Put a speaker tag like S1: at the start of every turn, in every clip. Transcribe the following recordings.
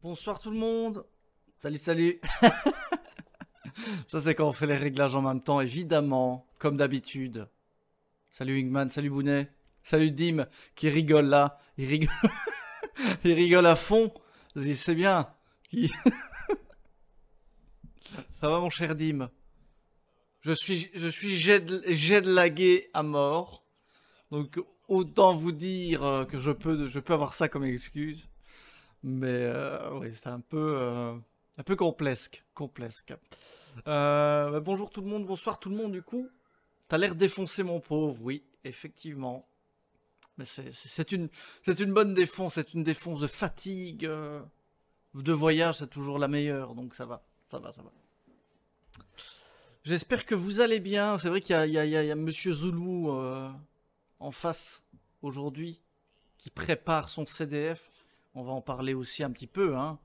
S1: Bonsoir tout le monde. Salut, salut. Ça c'est quand on fait les réglages en même temps, évidemment, comme d'habitude. Salut Wingman, salut Bounet, salut Dim, qui rigole là. Il rigole, il rigole à fond. C'est bien. Ça va mon cher Dim? Je suis jet-lagué à mort. Donc autant vous dire que je peux avoir ça comme excuse. Mais oui, c'est un peu complesque. Bah, bonjour tout le monde, bonsoir tout le monde du coup. T'as l'air défoncé mon pauvre, oui, effectivement. Mais c'est une bonne défonce, c'est une défonce de fatigue. De voyage, c'est toujours la meilleure, donc ça va, ça va, ça va. J'espère que vous allez bien. C'est vrai qu'il y a Monsieur Zoulou en face aujourd'hui qui prépare son CDF. On va en parler aussi un petit peu, hein.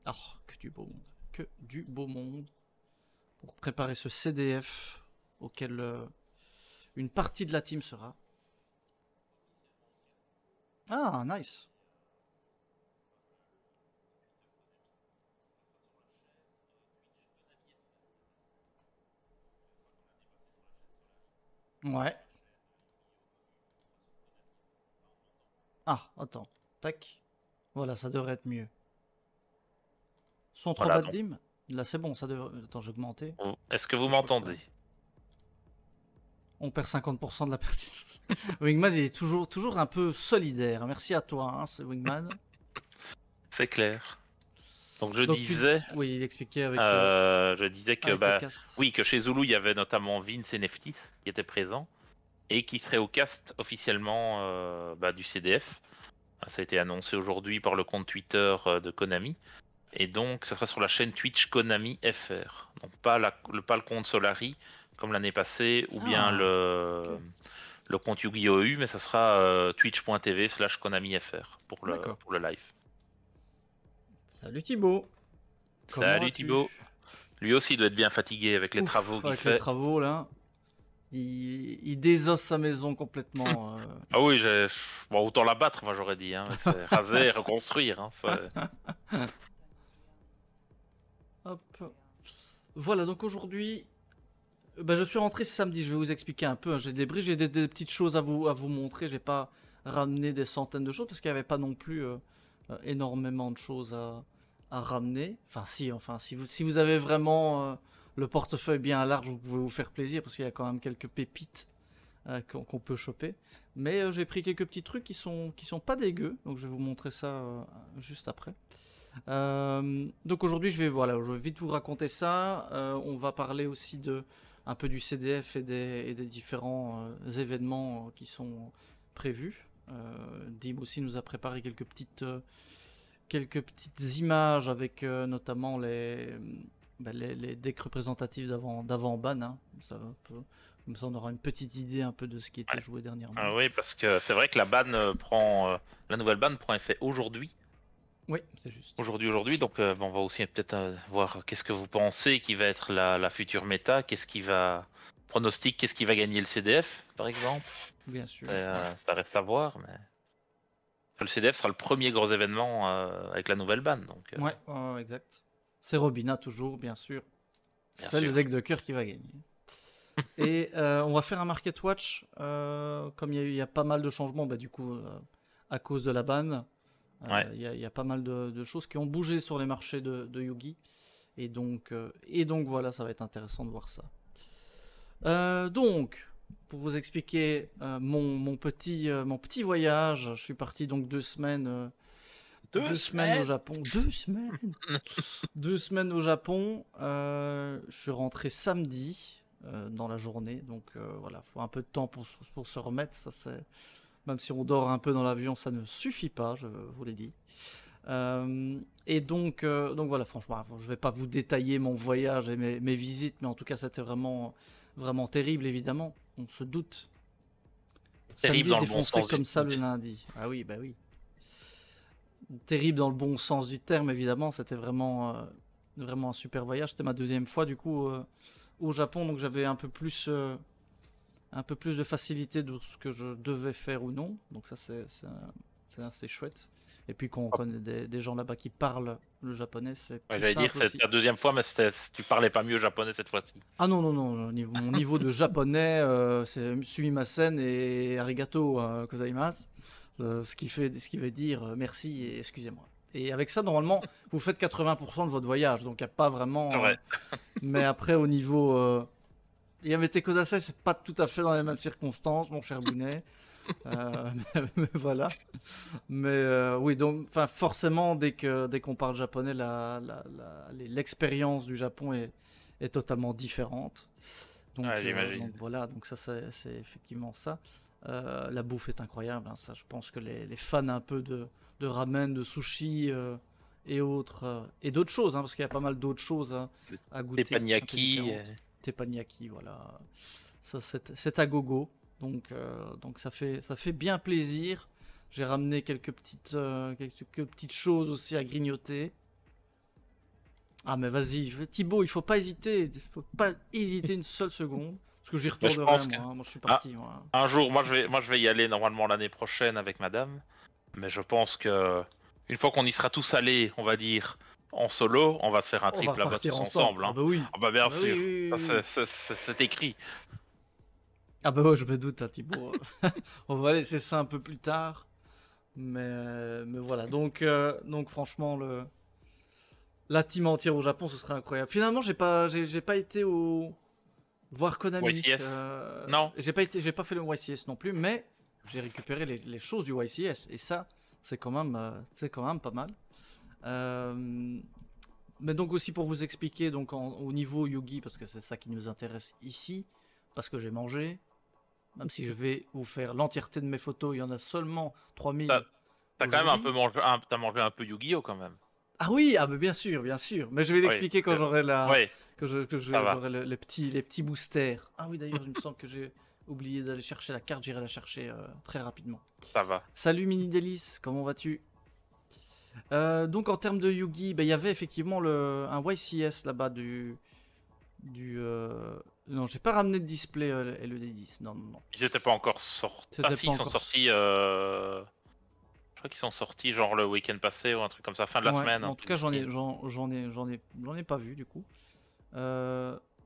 S1: Oh, que du beau monde. Que du beau monde. Pour préparer ce CDF auquel une partie de la team sera. Ah, nice. Ouais. Ah, attends. Tac. Voilà, ça devrait être mieux. Son trop
S2: Voilà,
S1: bas de
S2: donc.
S1: dim. Là, c'est bon, ça devrait. Attends, j'ai augmenté.
S2: Est-ce que vous m'entendez?
S1: On perd 50% de la pertinence. Wingman, il est toujours un peu solidaire. Merci à toi, hein, ce Wingman.
S2: C'est clair. Donc je
S1: Donc,
S2: disais,
S1: oui, il expliquait
S2: que
S1: avec le cast.
S2: oui, que chez Zulu il y avait notamment Vince et Neftis qui étaient présents et qui seraient au cast officiellement du CDF. Ça a été annoncé aujourd'hui par le compte Twitter de Konami. Et donc ça sera sur la chaîne Twitch Konami FR. Donc pas le compte Solari comme l'année passée ou bien
S1: Ah, ok.
S2: le compte Yu-Gi-Oh! EU, mais ça sera twitch.tv/Konami FR
S1: D'accord.
S2: pour le live.
S1: Salut Thibaut. Comment
S2: Salut
S1: vas-tu?
S2: Thibaut. Lui aussi il doit être bien fatigué avec les travaux
S1: Ouf,
S2: qu'il
S1: avec les
S2: fait.
S1: travaux là, il désosse sa maison complètement.
S2: Ah oui, bon, autant la battre, moi j'aurais dit. Hein. C'est raser, reconstruire. Hein.
S1: Hop. Voilà, donc aujourd'hui, bah, je suis rentré ce samedi. Je vais vous expliquer un peu, hein. J'ai des briefs, j'ai des petites choses à vous montrer. J'ai pas ramené des centaines de choses parce qu'il n'y avait pas non plus énormément de choses à ramener. Enfin, si vous avez vraiment le portefeuille bien large, vous pouvez vous faire plaisir parce qu'il y a quand même quelques pépites qu'on peut choper. Mais j'ai pris quelques petits trucs qui sont pas dégueux, donc je vais vous montrer ça juste après. Donc aujourd'hui, je vais vite vous raconter ça. On va parler aussi un peu du CDF et des différents événements qui sont prévus. Dim aussi nous a préparé quelques petites images avec notamment les decks représentatifs d'avant ban, hein. Comme ça, on aura une petite idée un peu de ce qui était
S2: Ouais.
S1: joué dernièrement.
S2: Ah oui, parce que c'est vrai que la nouvelle ban prend effet aujourd'hui.
S1: Oui, c'est juste.
S2: Aujourd'hui. Donc on va aussi peut-être voir qu'est-ce que vous pensez qui va être la future méta, qu'est-ce qui va gagner le CDF, par exemple.
S1: Bien sûr.
S2: Ça reste à voir, mais le CDF sera le premier gros événement avec la nouvelle ban, donc
S1: Ouais, ouais, exact. C'est Robina toujours, bien sûr.
S2: bien
S1: C'est le
S2: sûr.
S1: deck de cœur qui va gagner. Et on va faire un market watch. Comme il y a pas mal de changements, bah, du coup, à cause de la ban,
S2: Ouais.
S1: il y a pas mal de choses qui ont bougé sur les marchés de Yugi. Et donc voilà, ça va être intéressant de voir ça. Donc, pour vous expliquer mon petit voyage, je suis parti donc 2 semaines. 2 semaines au Japon. 2 semaines. 2 semaines au Japon. Je suis rentré samedi dans la journée. Donc voilà, faut un peu de temps pour se remettre. Même si on dort un peu dans l'avion, ça ne suffit pas, je vous l'ai dit. Et donc voilà, franchement, je vais pas vous détailler mon voyage et mes visites, mais en tout cas, c'était vraiment, vraiment terrible, évidemment. On se doute.
S2: Terrible
S1: Samedi est
S2: dans le bon
S1: défoncé
S2: sens
S1: comme ça le lundi. Ah oui, bah oui. Terrible dans le bon sens du terme, évidemment. C'était vraiment un super voyage. C'était ma deuxième fois, du coup, au Japon. Donc j'avais un peu plus de facilité de ce que je devais faire ou non. Donc ça, c'est c'est assez chouette. Et puis qu'on connaît des gens là-bas qui parlent le japonais, c'est plus
S2: J'allais dire,
S1: simple
S2: c'est
S1: aussi.
S2: la deuxième fois, mais tu parlais pas mieux japonais cette fois-ci.
S1: Ah non, non, non, mon niveau de japonais, c'est sumimasen et arigato gozaimasu, ce qui veut dire merci et excusez-moi. Et avec ça, normalement, vous faites 80% de votre voyage, donc il n'y a pas
S2: C'est
S1: vraiment...
S2: vrai.
S1: mais après, au niveau... Yamete Kodasai, c'est pas tout à fait dans les mêmes circonstances, mon cher Bounet. Mais voilà. Mais oui, donc forcément, dès qu'on parle japonais, l'expérience du Japon est totalement différente. Donc,
S2: J'imagine.
S1: donc voilà, donc ça c'est effectivement ça. La bouffe est incroyable, hein, ça. Je pense que les fans un peu de ramen, de sushi et autres et d'autres choses, hein, parce qu'il y a pas mal d'autres choses à goûter.
S2: Teppanyaki.
S1: Teppanyaki, voilà. Ça c'est à gogo. Donc ça fait bien plaisir. J'ai ramené quelques petites choses aussi à grignoter. Ah mais vas-y, Thibaut, il faut pas hésiter une seule seconde. Parce que j'y retournerai moi, moi je suis parti. Moi.
S2: Un jour, moi je vais y aller normalement l'année prochaine avec madame. Mais je pense que une fois qu'on y sera tous allés, on va dire, en solo, on va se faire un trip là-bas tous ensemble. Hein.
S1: Ah bah oui.
S2: Ah bah bien
S1: Ah bah
S2: sûr,
S1: oui, oui, oui.
S2: c'est écrit.
S1: Ah bah ouais, je me doute, hein, Thibaut. On va laisser ça un peu plus tard. Mais voilà, donc franchement, la team entière au Japon, ce serait incroyable. Finalement, j'ai pas été voir Konami.
S2: YCS. Non.
S1: J'ai pas fait le YCS non plus, mais j'ai récupéré les choses du YCS. Et ça, c'est quand même pas mal. Mais donc aussi pour vous expliquer, donc au niveau Yugi, parce que c'est ça qui nous intéresse ici, parce que j'ai mangé, même si je vais vous faire l'entièreté de mes photos, il y en a seulement 3000.
S2: T'as quand même un peu mangé, t'as mangé un peu Yu-Gi-Oh quand même.
S1: Ah oui, ah mais bien sûr, bien sûr. Mais je vais l'expliquer quand j'aurai j'aurai les petits boosters. Ah oui, d'ailleurs, il me semble que j'ai oublié d'aller chercher la carte, j'irai la chercher très rapidement.
S2: Ça va.
S1: Salut Mini Délice, comment vas-tu? Donc en termes de Yugi, il y avait effectivement un YCS là-bas Non, j'ai pas ramené de display LED10. Non, non, non.
S2: Ils étaient pas encore sortis. Ah si, ils sont sortis. Je crois qu'ils sont sortis genre le week-end passé ou un truc comme ça, fin de la semaine.
S1: En tout cas, j'en ai pas vu du coup.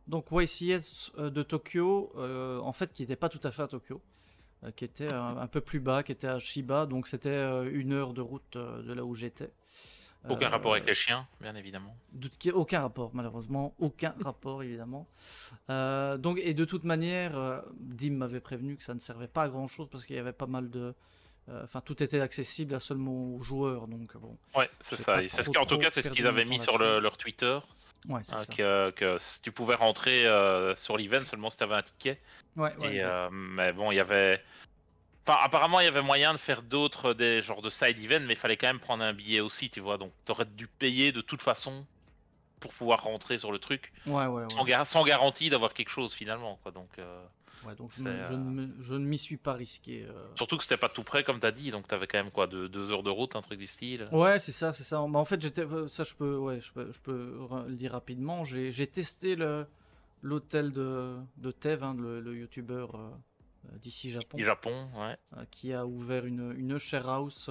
S1: Donc YCS de Tokyo, en fait, qui n'était pas tout à fait à Tokyo, qui était un peu plus bas, qui était à Shiba, donc c'était 1 heure de route de là où j'étais.
S2: Aucun rapport avec les chiens, bien évidemment.
S1: Aucun rapport, malheureusement. Aucun rapport, évidemment. Donc, et de toute manière, Dim m'avait prévenu que ça ne servait pas à grand chose parce qu'il y avait pas mal de. Enfin, tout était accessible à seulement aux joueurs. Donc, bon.
S2: Ouais, c'est ça. En tout cas, c'est ce qu'ils avaient mis sur leur Twitter.
S1: Ouais, c'est ça.
S2: Que tu pouvais rentrer sur l'event seulement si tu avais un ticket.
S1: Ouais,
S2: mais bon, il y avait. Enfin, apparemment, il y avait moyen de faire des genres de side events, mais il fallait quand même prendre un billet aussi, tu vois. Donc, t'aurais dû payer de toute façon pour pouvoir rentrer sur le truc.
S1: Ouais.
S2: Sans garantie d'avoir quelque chose finalement, quoi. Donc,
S1: donc je ne m'y suis pas risqué.
S2: Surtout que c'était pas tout près, comme t'as dit, donc t'avais quand même quoi, 2 heures de route, un truc du style.
S1: Ouais, c'est ça. Bah, en fait, ça, je peux le dire rapidement. J'ai testé l'hôtel de Tev, hein, le youtubeur d'ici Japon.
S2: Ouais.
S1: Qui a ouvert une share house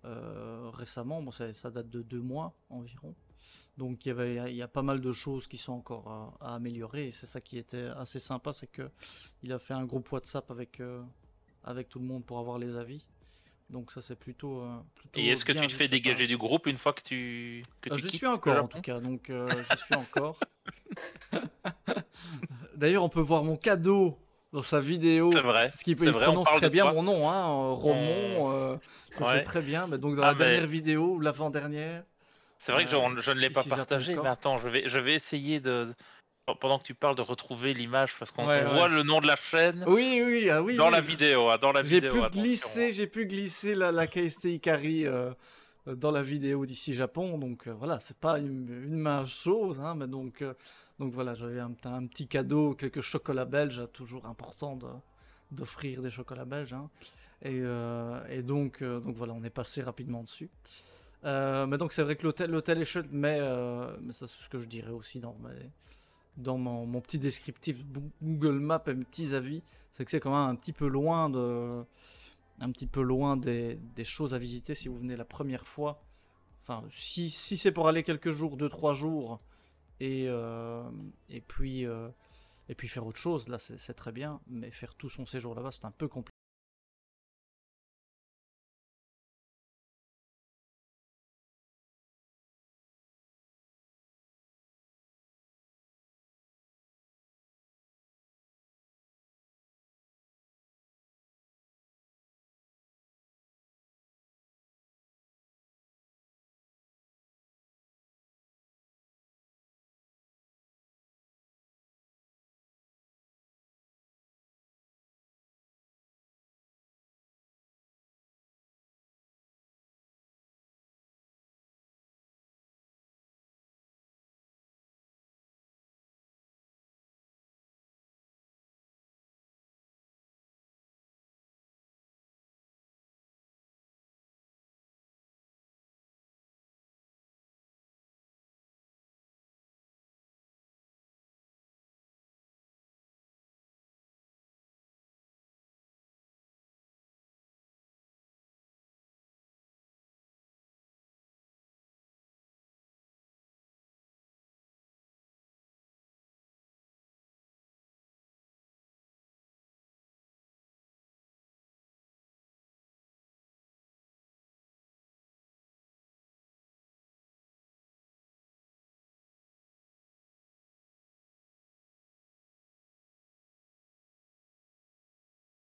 S1: récemment. Bon, ça date de 2 mois environ. Donc il y a pas mal de choses qui sont encore à améliorer. Et c'est ça qui était assez sympa, c'est que il a fait un groupe WhatsApp avec tout le monde pour avoir les avis. Donc ça c'est plutôt
S2: Et est-ce que tu te fais dégager du groupe une fois que tu
S1: je suis encore en tout cas, donc j'y suis encore. D'ailleurs on peut voir mon cadeau dans sa vidéo.
S2: C'est vrai.
S1: Parce qu'il prononce très bien mon nom, hein, Romon. C'est très bien. Mais donc dans la dernière vidéo ou l'avant-dernière.
S2: C'est vrai que je ne l'ai pas partagé, mais attends, je vais essayer pendant que tu parles de retrouver l'image parce qu'on voit le nom de la chaîne.
S1: Oui,
S2: dans la vidéo,
S1: j'ai pu glisser la KST Ikari dans la vidéo d'ici Japon, donc voilà, c'est pas une mince chose, hein, mais donc voilà, j'avais un petit cadeau, quelques chocolats belges, toujours important d'offrir des chocolats belges, hein, et donc voilà, on est passé rapidement dessus. Mais donc c'est vrai que l'hôtel est chouette, mais ça c'est ce que je dirais aussi dans mon petit descriptif Google Maps et mes petits avis, c'est que c'est quand même un petit peu loin un petit peu loin des choses à visiter si vous venez la première fois. Enfin, si c'est pour aller quelques jours, 2-3 jours, et, euh, et, puis, euh, et puis faire autre chose, là c'est très bien, mais faire tout son séjour là-bas c'est un peu compliqué.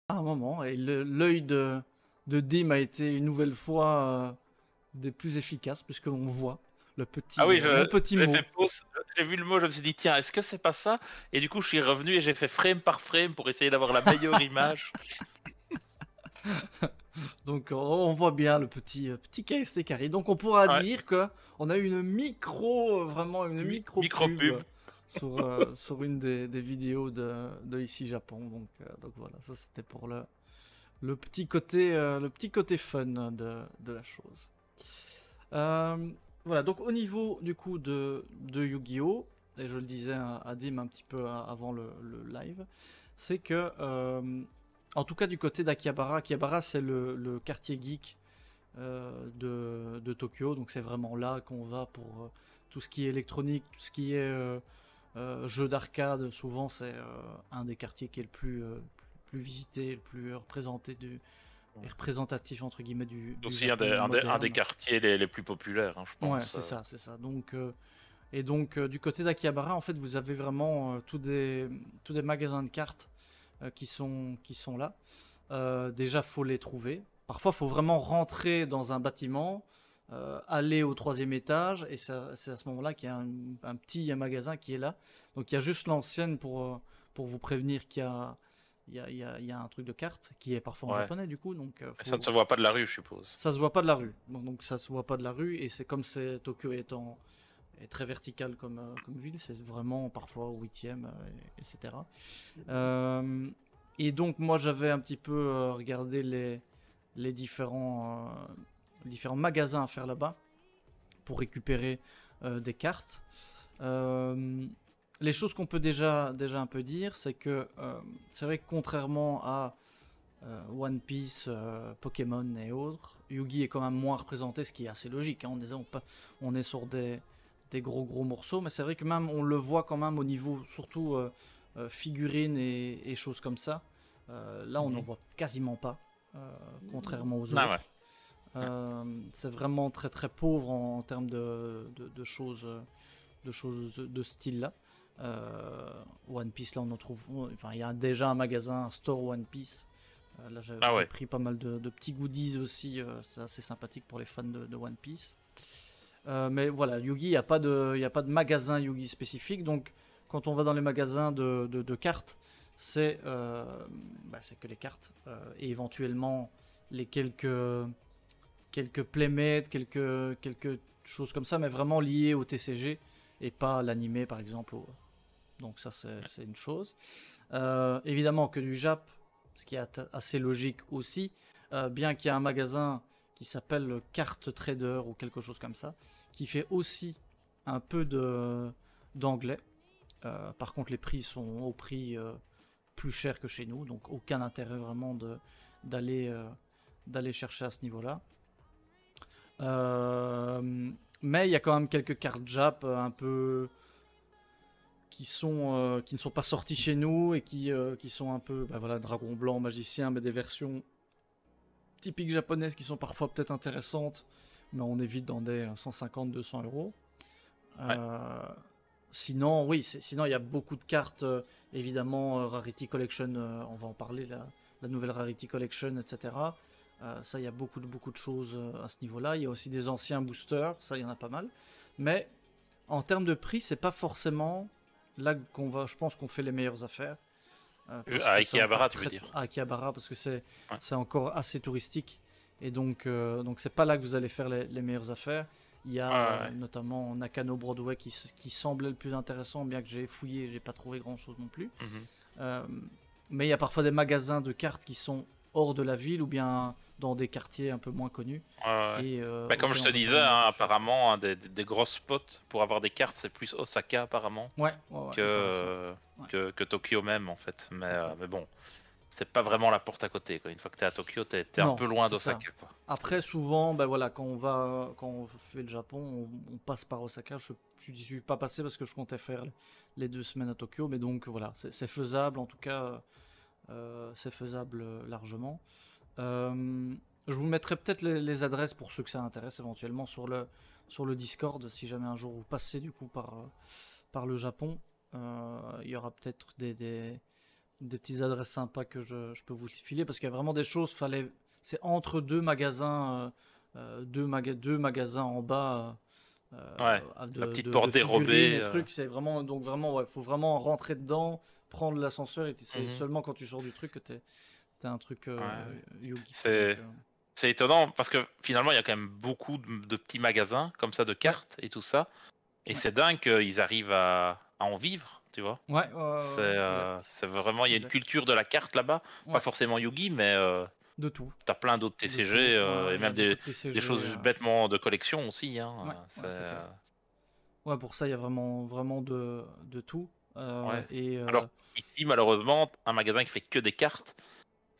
S1: À un moment, et l'œil de Dim a été une nouvelle fois des plus efficaces, puisque l'on voit
S2: Ah oui,
S1: le petit
S2: j'ai
S1: mot.
S2: fait pause, j'ai vu le mot, je me suis dit tiens, est-ce que c'est pas ça? Et du coup, je suis revenu et j'ai fait frame par frame pour essayer d'avoir la meilleure image.
S1: Donc on voit bien le petit KST carré. Donc on pourra
S2: Ouais,
S1: dire que on a eu une vraiment une micro
S2: micro
S1: pub
S2: pub.
S1: sur une des vidéos de ici Japon. Donc voilà, ça c'était pour le petit côté fun de la chose. Euh, voilà, donc au niveau du coup de Yu-Gi-Oh! Et je le disais à Dim un petit peu avant le live, c'est que, en tout cas du côté d'Akihabara, Akihabara c'est le quartier geek de Tokyo, donc c'est vraiment là qu'on va pour tout ce qui est électronique, tout ce qui est jeu d'arcade, souvent c'est un des quartiers qui est plus visité, le plus représenté et représentatif entre guillemets du
S2: Aussi
S1: Japon
S2: un des
S1: moderne.
S2: quartiers les plus populaires, hein, je
S1: Ouais,
S2: pense.
S1: c'est ça, c'est ça. Donc, du côté d'Akihabara, en fait, vous avez vraiment tous des magasins de cartes qui sont là. Déjà, faut les trouver. Parfois, faut vraiment rentrer dans un bâtiment, aller au troisième étage, et c'est à ce moment-là qu'il y a un petit magasin qui est là. Donc, il y a juste l'ancienne pour vous prévenir il y a un truc de cartes qui est parfois en
S2: Ouais.
S1: japonais, du coup. Donc,
S2: Mais ça ne se voit pas de la rue, je suppose.
S1: ça se voit pas de la rue. Donc, ça se voit pas de la rue, et c'est comme c'est Tokyo est très vertical comme ville, c'est vraiment parfois au huitième, etc. Et donc moi j'avais un petit peu regardé les différents magasins à faire là-bas pour récupérer des cartes. Euh, les choses qu'on peut déjà un peu dire, c'est que c'est vrai que contrairement à One Piece, Pokémon et autres, Yugi est quand même moins représenté, ce qui est assez logique. Hein. On est sur des gros morceaux, mais c'est vrai que même on le voit quand même au niveau surtout figurines et choses comme ça. Là, on n'en voit quasiment pas, contrairement aux
S2: Ah ouais.
S1: autres. C'est vraiment très pauvre en termes de choses de ce style-là. One Piece, là, on en trouve. Enfin, il y a déjà un magasin, un store One Piece. Là, j'ai
S2: Ah ouais.
S1: pris pas mal de petits goodies aussi. C'est assez sympathique pour les fans de One Piece. Mais voilà, Yugi, il y a pas de magasin Yugi spécifique. Donc, quand on va dans les magasins de cartes, c'est que les cartes. Et éventuellement, les quelques playmates, quelques choses comme ça, mais vraiment liées au TCG et pas à l'animé, par exemple. Donc, ça, c'est une chose. Évidemment que du Jap, ce qui est assez logique aussi, bien qu'il y ait un magasin qui s'appelle Carte Trader ou quelque chose comme ça, qui fait aussi un peu d'anglais. Par contre, les prix sont au prix plus cher que chez nous, donc aucun intérêt vraiment d'aller d'aller chercher à ce niveau-là. Mais il y a quand même quelques cartes Jap un peu qui ne sont pas sorties chez nous et qui sont un peu voilà, dragon blanc, magicien, mais des versions typiques japonaises qui sont parfois peut-être intéressantes, mais on est vite dans des 150-200 euros. Sinon, oui, sinon il y a beaucoup de cartes, évidemment, Rarity Collection, on va en parler, la nouvelle Rarity Collection, etc. Ça, il y a beaucoup de choses à ce niveau-là. Il y a aussi des anciens boosters, ça, il y en a pas mal. Mais en termes de prix, c'est pas forcément là je pense qu'on fait les meilleures affaires.
S2: À Akihabara, tu veux dire?
S1: À Akihabara, parce que c'est encore assez touristique. Et donc c'est pas là que vous allez faire les meilleures affaires. Il y a notamment Nakano Broadway qui semblait le plus intéressant, bien que j'ai fouillé, j'ai pas trouvé grand chose non plus. Mais il y a parfois des magasins de cartes qui sont hors de la ville ou bien dans des quartiers un peu moins connus. Et,
S2: comme je te disais, apparemment, des gros spots pour avoir des cartes, c'est plus Osaka apparemment que Tokyo même en fait. Mais bon, c'est pas vraiment la porte à côté, quoi. Une fois que t'es à Tokyo, t'es un peu loin d'Osaka.
S1: Après, souvent, voilà, quand on fait le Japon, on passe par Osaka. Je n'y suis pas passé parce que je comptais faire les 2 semaines à Tokyo, mais donc voilà, c'est faisable en tout cas. C'est faisable largement. Je vous mettrai peut-être les adresses pour ceux que ça intéresse éventuellement sur le Discord si jamais un jour vous passez du coup par le Japon. Il y aura peut-être des petites adresses sympas que je peux vous filer parce qu'il y a vraiment des choses. C'est entre deux magasins, deux magasins en bas.
S2: La petite porte dérobée.
S1: C'est vraiment faut vraiment rentrer dedans, prendre l'ascenseur et c'est seulement quand tu sors du truc que t'as un truc Yugi.
S2: C'est étonnant parce que finalement il y a quand même beaucoup de petits magasins comme ça de cartes et tout ça, et c'est dingue qu'ils arrivent à en vivre, tu vois. C'est vraiment, il y a une culture de la carte là-bas, pas forcément Yugi, mais
S1: de tout.
S2: T'as plein d'autres TCG et même des choses bêtement de collection aussi.
S1: Pour ça il y a vraiment de tout.
S2: Alors ici malheureusement un magasin qui fait que des cartes,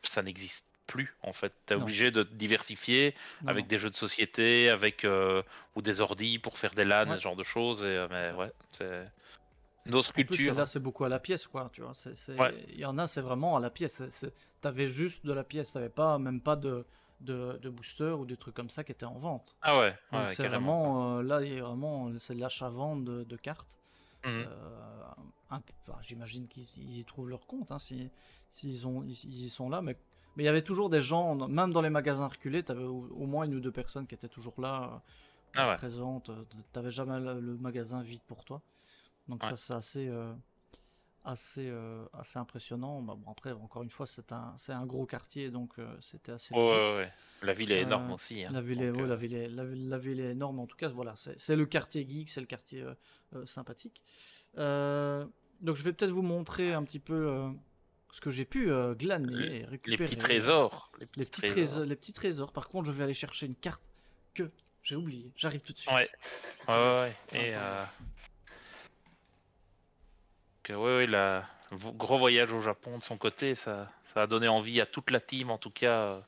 S2: ça n'existe plus en fait. T'es obligé de te diversifier avec des jeux de société, avec ou des ordis pour faire des LAN, ce genre de choses. C'est une autre culture.
S1: Là c'est beaucoup à la pièce quoi, tu vois. Il y en a c'est vraiment à la pièce. T'avais juste de la pièce, t'avais même pas de booster ou des trucs comme ça qui étaient en vente. Donc c'est vraiment là c'est de l'achat-vente de cartes. J'imagine qu'ils y trouvent leur compte s'ils y sont là, mais il y avait toujours des gens, même dans les magasins reculés, tu avais au moins 1 ou 2 personnes qui étaient toujours là, présentes. Tu n'avais jamais le magasin vide pour toi. Donc ça c'est assez impressionnant. Bon, après encore une fois c'est un gros quartier, donc c'était assez logique.
S2: La ville est énorme aussi.
S1: La ville est énorme. En tout cas voilà, c'est le quartier geek, c'est le quartier sympathique. Donc je vais peut-être vous montrer un petit peu ce que j'ai pu glaner et récupérer.
S2: Les petits trésors.
S1: Les petits trésors. Par contre, je vais aller chercher une carte que j'ai oubliée. J'arrive tout de suite.
S2: Et gros voyage au Japon de son côté, ça a donné envie à toute la team, en tout cas.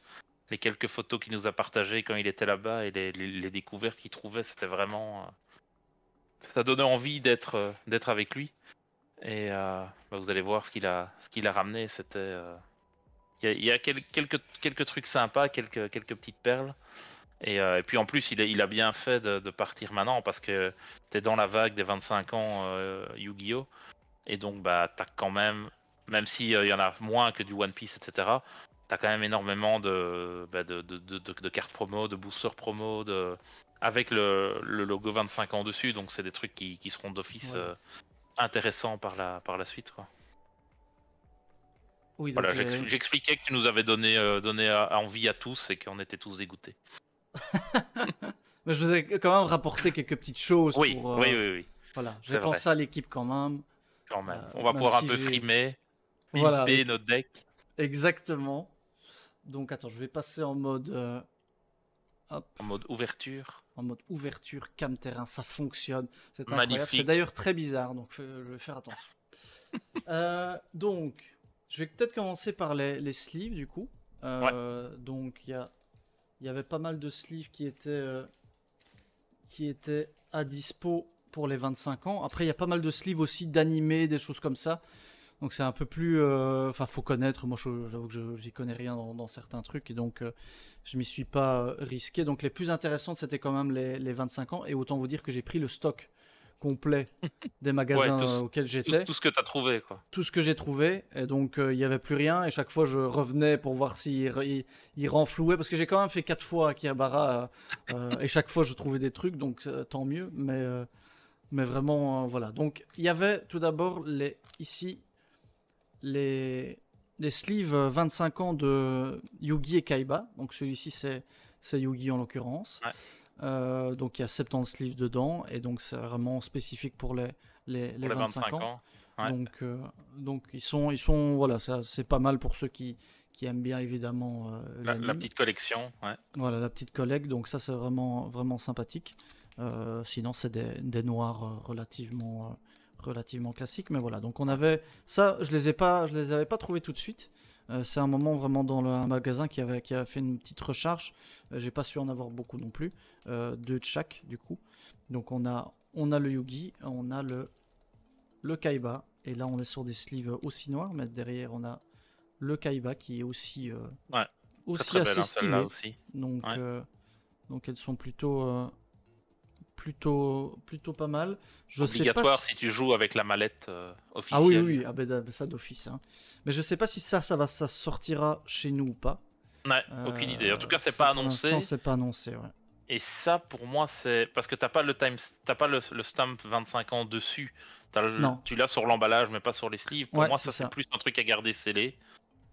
S2: Les quelques photos qu'il nous a partagées quand il était là-bas et les découvertes qu'il trouvait, c'était vraiment... ça donnait envie d'être avec lui. Et vous allez voir ce qu'il a ramené. C'était, il y a quelques trucs sympas, quelques petites perles. Et puis en plus, il a bien fait de partir maintenant parce que t'es dans la vague des 25 ans Yu-Gi-Oh! Et donc t'as quand même s'il y en a moins que du One Piece, etc., t'as quand même énormément de cartes promo, de boosters promo, avec le logo 25 ans dessus. Donc c'est des trucs qui seront d'office intéressants par la suite, quoi.
S1: Oui,
S2: voilà, j'expliquais que tu nous avais donné envie à tous et qu'on était tous dégoûtés.
S1: Mais je vous ai quand même rapporté quelques petites choses.
S2: Oui.
S1: Voilà, j'ai pensé à l'équipe quand même.
S2: On va pouvoir un peu frimer, pimper notre deck.
S1: Exactement. Donc attends, je vais passer en mode...
S2: En mode ouverture.
S1: En mode ouverture, cam terrain, ça fonctionne. C'est incroyable. C'est d'ailleurs très bizarre, donc je vais faire attention. Donc, je vais peut-être commencer par les sleeves du coup. Donc il y a il y avait pas mal de sleeves qui étaient à dispo pour les 25 ans. Après, il y a pas mal de sleeves aussi d'animés, des choses comme ça. Donc c'est un peu plus... Enfin, faut connaître. Moi, j'avoue que j'y connais rien dans certains trucs. Et donc, je m'y suis pas risqué. Donc les plus intéressantes, c'était quand même les 25 ans. Et autant vous dire que j'ai pris le stock complet des
S2: Ouais,
S1: magasins auxquels j'étais.
S2: tout ce que t'as trouvé, quoi.
S1: Tout ce que j'ai trouvé. Et donc, il n'y avait plus rien. Et chaque fois, je revenais pour voir s'il renflouait. Parce que j'ai quand même fait 4 fois à Akihabara. Et chaque fois, je trouvais des trucs. Donc, tant mieux. Mais vraiment, voilà. Donc, il y avait tout d'abord ici les sleeves 25 ans de Yugi et Kaiba. Donc, celui-ci, c'est Yugi en l'occurrence.
S2: Ouais.
S1: Donc, il y a 70 sleeves dedans. Et donc, c'est vraiment spécifique pour les
S2: Pour les
S1: 25 ans.
S2: Ouais.
S1: Donc ils sont voilà, ça c'est pas mal pour ceux qui aiment bien évidemment
S2: La petite collection, ouais.
S1: Voilà, la petite collecte, donc ça c'est vraiment sympathique. Sinon c'est des noirs relativement classiques, mais voilà. Donc on avait ça, je les avais pas trouvés tout de suite. C'est un moment vraiment dans un magasin qui a fait une petite recharge. J'ai pas su en avoir beaucoup non plus, deux de chaque du coup. Donc on a le Yugi, on a le Kaiba. Et là, on est sur des sleeves aussi noirs, mais derrière, on a le Kaiba qui est aussi,
S2: Ouais.
S1: aussi
S2: Très
S1: assez
S2: belle,
S1: stylé.
S2: celle-là aussi.
S1: Donc,
S2: Ouais.
S1: donc elles sont plutôt pas mal. Je
S2: Obligatoire
S1: sais pas
S2: si tu joues avec la mallette
S1: Ah oui,
S2: officielle.
S1: oui, ah ben, ça d'office. Hein. Mais je sais pas si ça sortira chez nous ou pas.
S2: Ouais, aucune idée. En tout cas, c'est
S1: ça,
S2: pas
S1: pour
S2: annoncé.
S1: l'instant, c'est pas annoncé, ouais.
S2: Et ça, pour moi, c'est parce que t'as pas le stamp 25 ans dessus.
S1: Non.
S2: Tu l'as sur l'emballage, mais pas sur les sleeves. Pour
S1: Ouais,
S2: moi,
S1: c'est
S2: ça c'est
S1: ça.
S2: plus un truc à garder scellé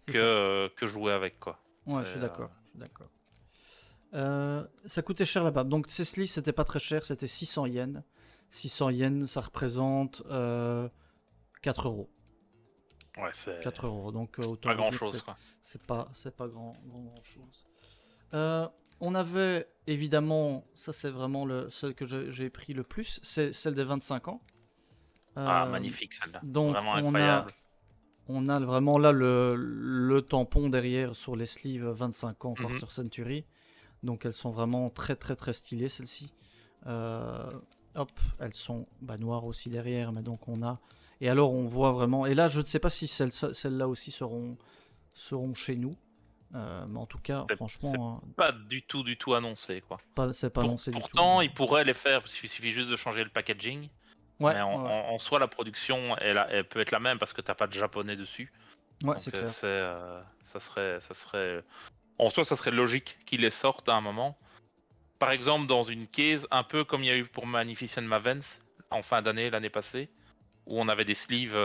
S1: C'est ça.
S2: que jouer avec, quoi.
S1: Ouais, je suis d'accord. Ça coûtait cher là-bas. Donc ces sleeves, c'était pas très cher, c'était 600 yens. 600 yens, ça représente 4 euros.
S2: Ouais, c'est
S1: 4 euros. Donc autant
S2: pas
S1: vous
S2: grand
S1: dire,
S2: chose, quoi.
S1: c'est pas grand chose. On avait évidemment, ça c'est vraiment celle que j'ai pris le plus, c'est celle des 25 ans.
S2: Magnifique celle-là.
S1: Donc
S2: Vraiment incroyable.
S1: on a vraiment là le tampon derrière sur les sleeves 25 ans Quarter Century. Donc elles sont vraiment très très très stylées celles-ci. Hop, elles sont noires aussi derrière, mais donc on a... Et alors on voit vraiment... Et là je ne sais pas si celles-là aussi seront chez nous. Mais en tout cas, franchement...
S2: C'est pas du tout annoncé, quoi.
S1: C'est pas annoncé du tout.
S2: Pourtant, ils pourraient les faire, parce qu'il suffit juste de changer le packaging.
S1: Ouais,
S2: mais en soi, la production, elle peut être la même parce que t'as pas de japonais dessus.
S1: Ouais, c'est clair.
S2: Ça serait... En soi, ça serait logique qu'ils les sortent à un moment. Par exemple, dans une case, un peu comme il y a eu pour Magnificent Mavens en fin d'année, l'année passée, où on avait des sleeves,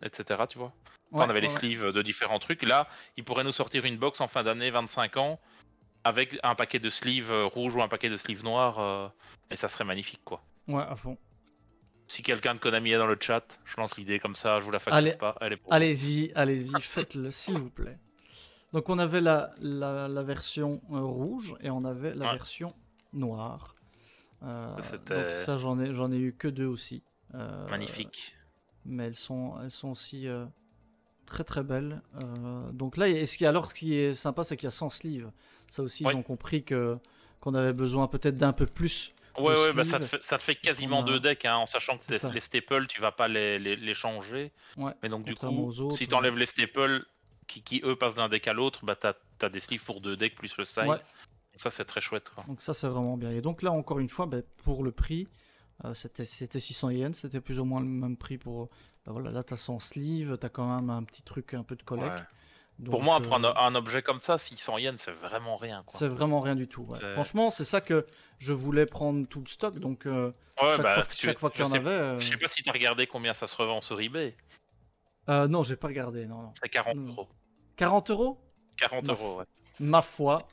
S2: etc. Tu vois. Enfin, on avait les sleeves de différents trucs. Là, ils pourraient nous sortir une box en fin d'année, 25 ans, avec un paquet de sleeves rouges ou un paquet de sleeves noirs, et ça serait magnifique, quoi.
S1: Ouais, à fond.
S2: Si quelqu'un de Konami est dans le chat, je lance l'idée comme ça, je vous la facture pas.
S1: Allez-y, faites-le, s'il vous plaît. Donc on avait la version rouge et on avait la version noire. Donc ça, j'en ai eu que 2 aussi.
S2: Magnifique.
S1: Mais elles sont aussi très très belles. Donc là, ce qui est sympa, c'est qu'il y a 100 sleeves. Ça aussi, ils ont compris qu'on avait besoin peut-être d'un peu plus.
S2: Ouais, ça te fait quasiment 2 decks, hein, en sachant que les staples, tu vas pas les changer.
S1: Ouais,
S2: mais donc du coup, si tu enlèves les staples qui eux passent d'un deck à l'autre, bah t'as des sleeves pour 2 decks plus le side. Donc ça c'est très chouette, quoi.
S1: Donc ça c'est vraiment bien. Et donc là encore une fois, pour le prix, c'était 600 yens, c'était plus ou moins le même prix pour... voilà, là t'as 100 sleeves, t'as quand même un petit truc un peu de collect. Ouais.
S2: Donc, pour moi, prendre un objet comme ça, 600 yens, c'est vraiment rien, quoi.
S1: C'est vraiment rien du tout. Ouais. Franchement, c'est ça que je voulais prendre tout le stock. Donc chaque fois qu'il y en avait...
S2: Je sais pas si t'as regardé combien ça se revend sur eBay.
S1: Non, j'ai pas regardé. Non.
S2: C'est 40 euros.
S1: 40 euros
S2: 40 euros, ouais.
S1: Ma foi.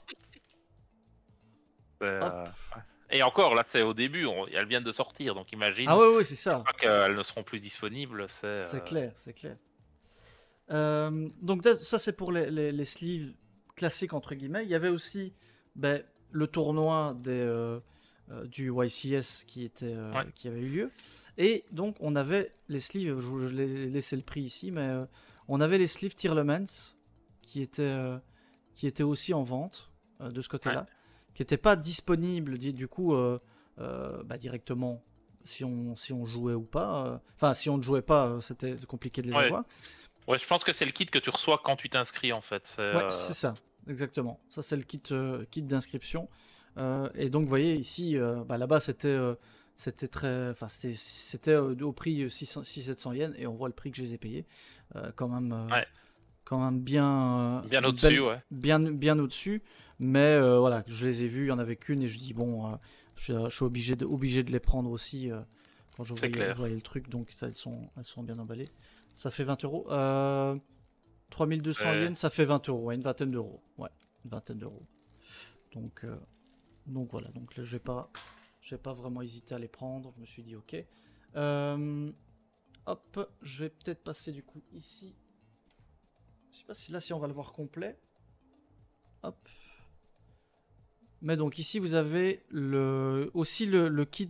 S2: Et encore, là, c'est au début, elles viennent de sortir, donc imagine.
S1: Ah ouais, c'est ça.
S2: Qu'elles ne seront plus disponibles,
S1: c'est clair. Donc ça, c'est pour les sleeves classiques, entre guillemets. Il y avait aussi le tournoi du YCS qui avait eu lieu. Et donc, on avait les sleeves, je l'ai laissé le prix ici, mais on avait les sleeves Tierlemans qui étaient aussi en vente. de ce côté-là, qui n'étaient pas disponibles du coup directement si on jouait ou pas. Enfin, si on ne jouait pas, c'était compliqué de les avoir.
S2: Ouais, je pense que c'est le kit que tu reçois quand tu t'inscris en fait.
S1: Ouais, c'est ça, exactement. Ça, c'est le kit d'inscription. Et donc, vous voyez ici, là-bas, c'était très, enfin, c'était au prix 600-700 yens, et on voit le prix que je les ai payés, quand même bien
S2: au-dessus,
S1: bien au-dessus. Mais voilà, je les ai vus, il y en avait qu'une, et je dis bon, je suis obligé de les prendre aussi quand je voyais le truc. Donc ça, elles sont bien emballées. Ça fait 20 euros. 3200 yens, ça fait 20 euros, une vingtaine d'euros. Ouais, une vingtaine d'euros. Donc voilà, donc là j'ai pas vraiment hésité à les prendre. Je me suis dit ok. Hop, je vais peut-être passer du coup ici. Je sais pas si on va le voir complet. Hop. Mais donc ici vous avez aussi le kit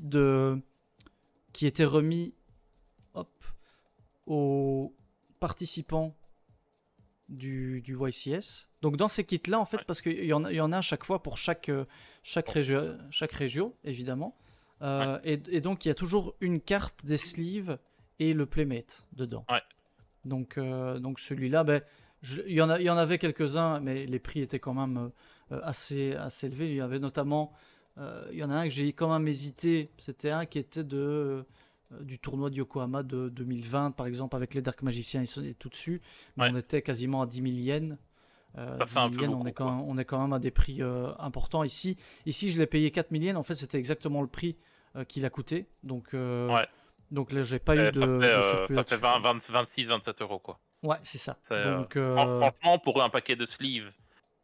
S1: qui était remis aux participants du YCS. Donc dans ces kits là en fait, parce qu'il y en a à chaque fois pour chaque région évidemment, et donc il y a toujours une carte des sleeves et le playmate dedans. Donc celui-là, il y en avait quelques-uns, mais les prix étaient quand même assez élevés. Il y avait notamment, il y en a un que j'ai quand même hésité, c'était un qui était du tournoi de Yokohama de 2020 par exemple, avec les Dark Magiciens et tout dessus, mais on était quasiment à 10 000 yens. 10 000 yens, on est quand même à des prix importants. Ici je l'ai payé 4 000 yens, en fait c'était exactement le prix qu'il a coûté, donc là j'ai pas eu de surplus.
S2: Ça fait 26-27 euros quoi.
S1: Ouais, c'est ça. Donc,
S2: franchement, pour un paquet de sleeves,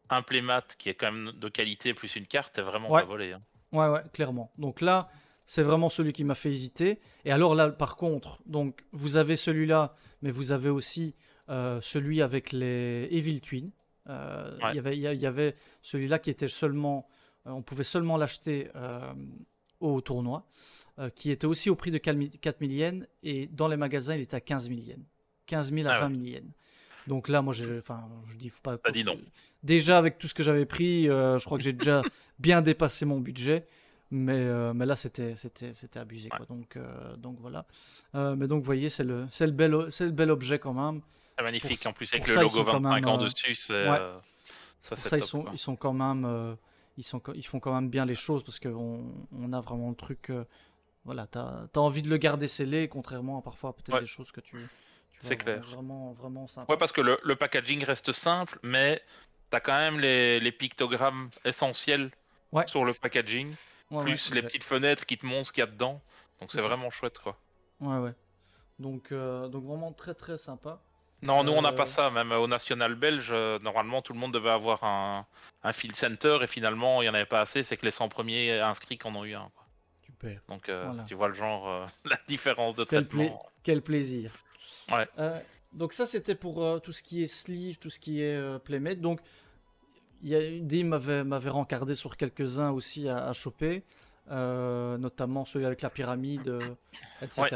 S2: un playmat qui est quand même de qualité plus une carte, c'est vraiment pas volé. Hein.
S1: Ouais, clairement. Donc là, c'est vraiment celui qui m'a fait hésiter. Et alors là, par contre, donc vous avez celui-là, mais vous avez aussi celui avec les Evil Twin. Il y avait celui-là qui était seulement, on pouvait seulement l'acheter au tournoi, qui était aussi au prix de 4 000 yens, et dans les magasins, il était à 15 000 yens. 15 000 à 20 000 yens. Donc là, moi, je dis, faut pas.
S2: T'as dit non.
S1: Déjà, avec tout ce que j'avais pris, je crois que j'ai déjà bien dépassé mon budget. Mais là, c'était abusé, quoi. Donc voilà. Mais donc, vous voyez, c'est le bel objet quand même.
S2: C'est magnifique, en plus, avec le logo 25 ans dessus. Ça,
S1: ils sont quand même. Ils font quand même bien les choses, parce qu'on a vraiment le truc. Voilà, t'as envie de le garder scellé, contrairement à parfois peut-être des choses que tu
S2: c'est clair.
S1: Vraiment sympa.
S2: Ouais, parce que le packaging reste simple, mais t'as quand même les pictogrammes essentiels sur le packaging, plus les petites fenêtres qui te montrent ce qu'il y a dedans. Donc c'est vraiment chouette, quoi.
S1: Ouais. Donc vraiment très très sympa.
S2: Non, nous on n'a pas ça, même au national belge, normalement tout le monde devait avoir un field center, et finalement il n'y en avait pas assez, c'est que les 100 premiers inscrits qui en ont eu un, quoi.
S1: Super.
S2: Donc tu vois le genre, la différence de traitement.
S1: Quel plaisir.
S2: Ouais.
S1: Donc ça c'était pour tout ce qui est sleeve, tout ce qui est playmate. Donc Dim m'avait rencardé sur quelques-uns aussi à choper, notamment celui avec la pyramide, etc.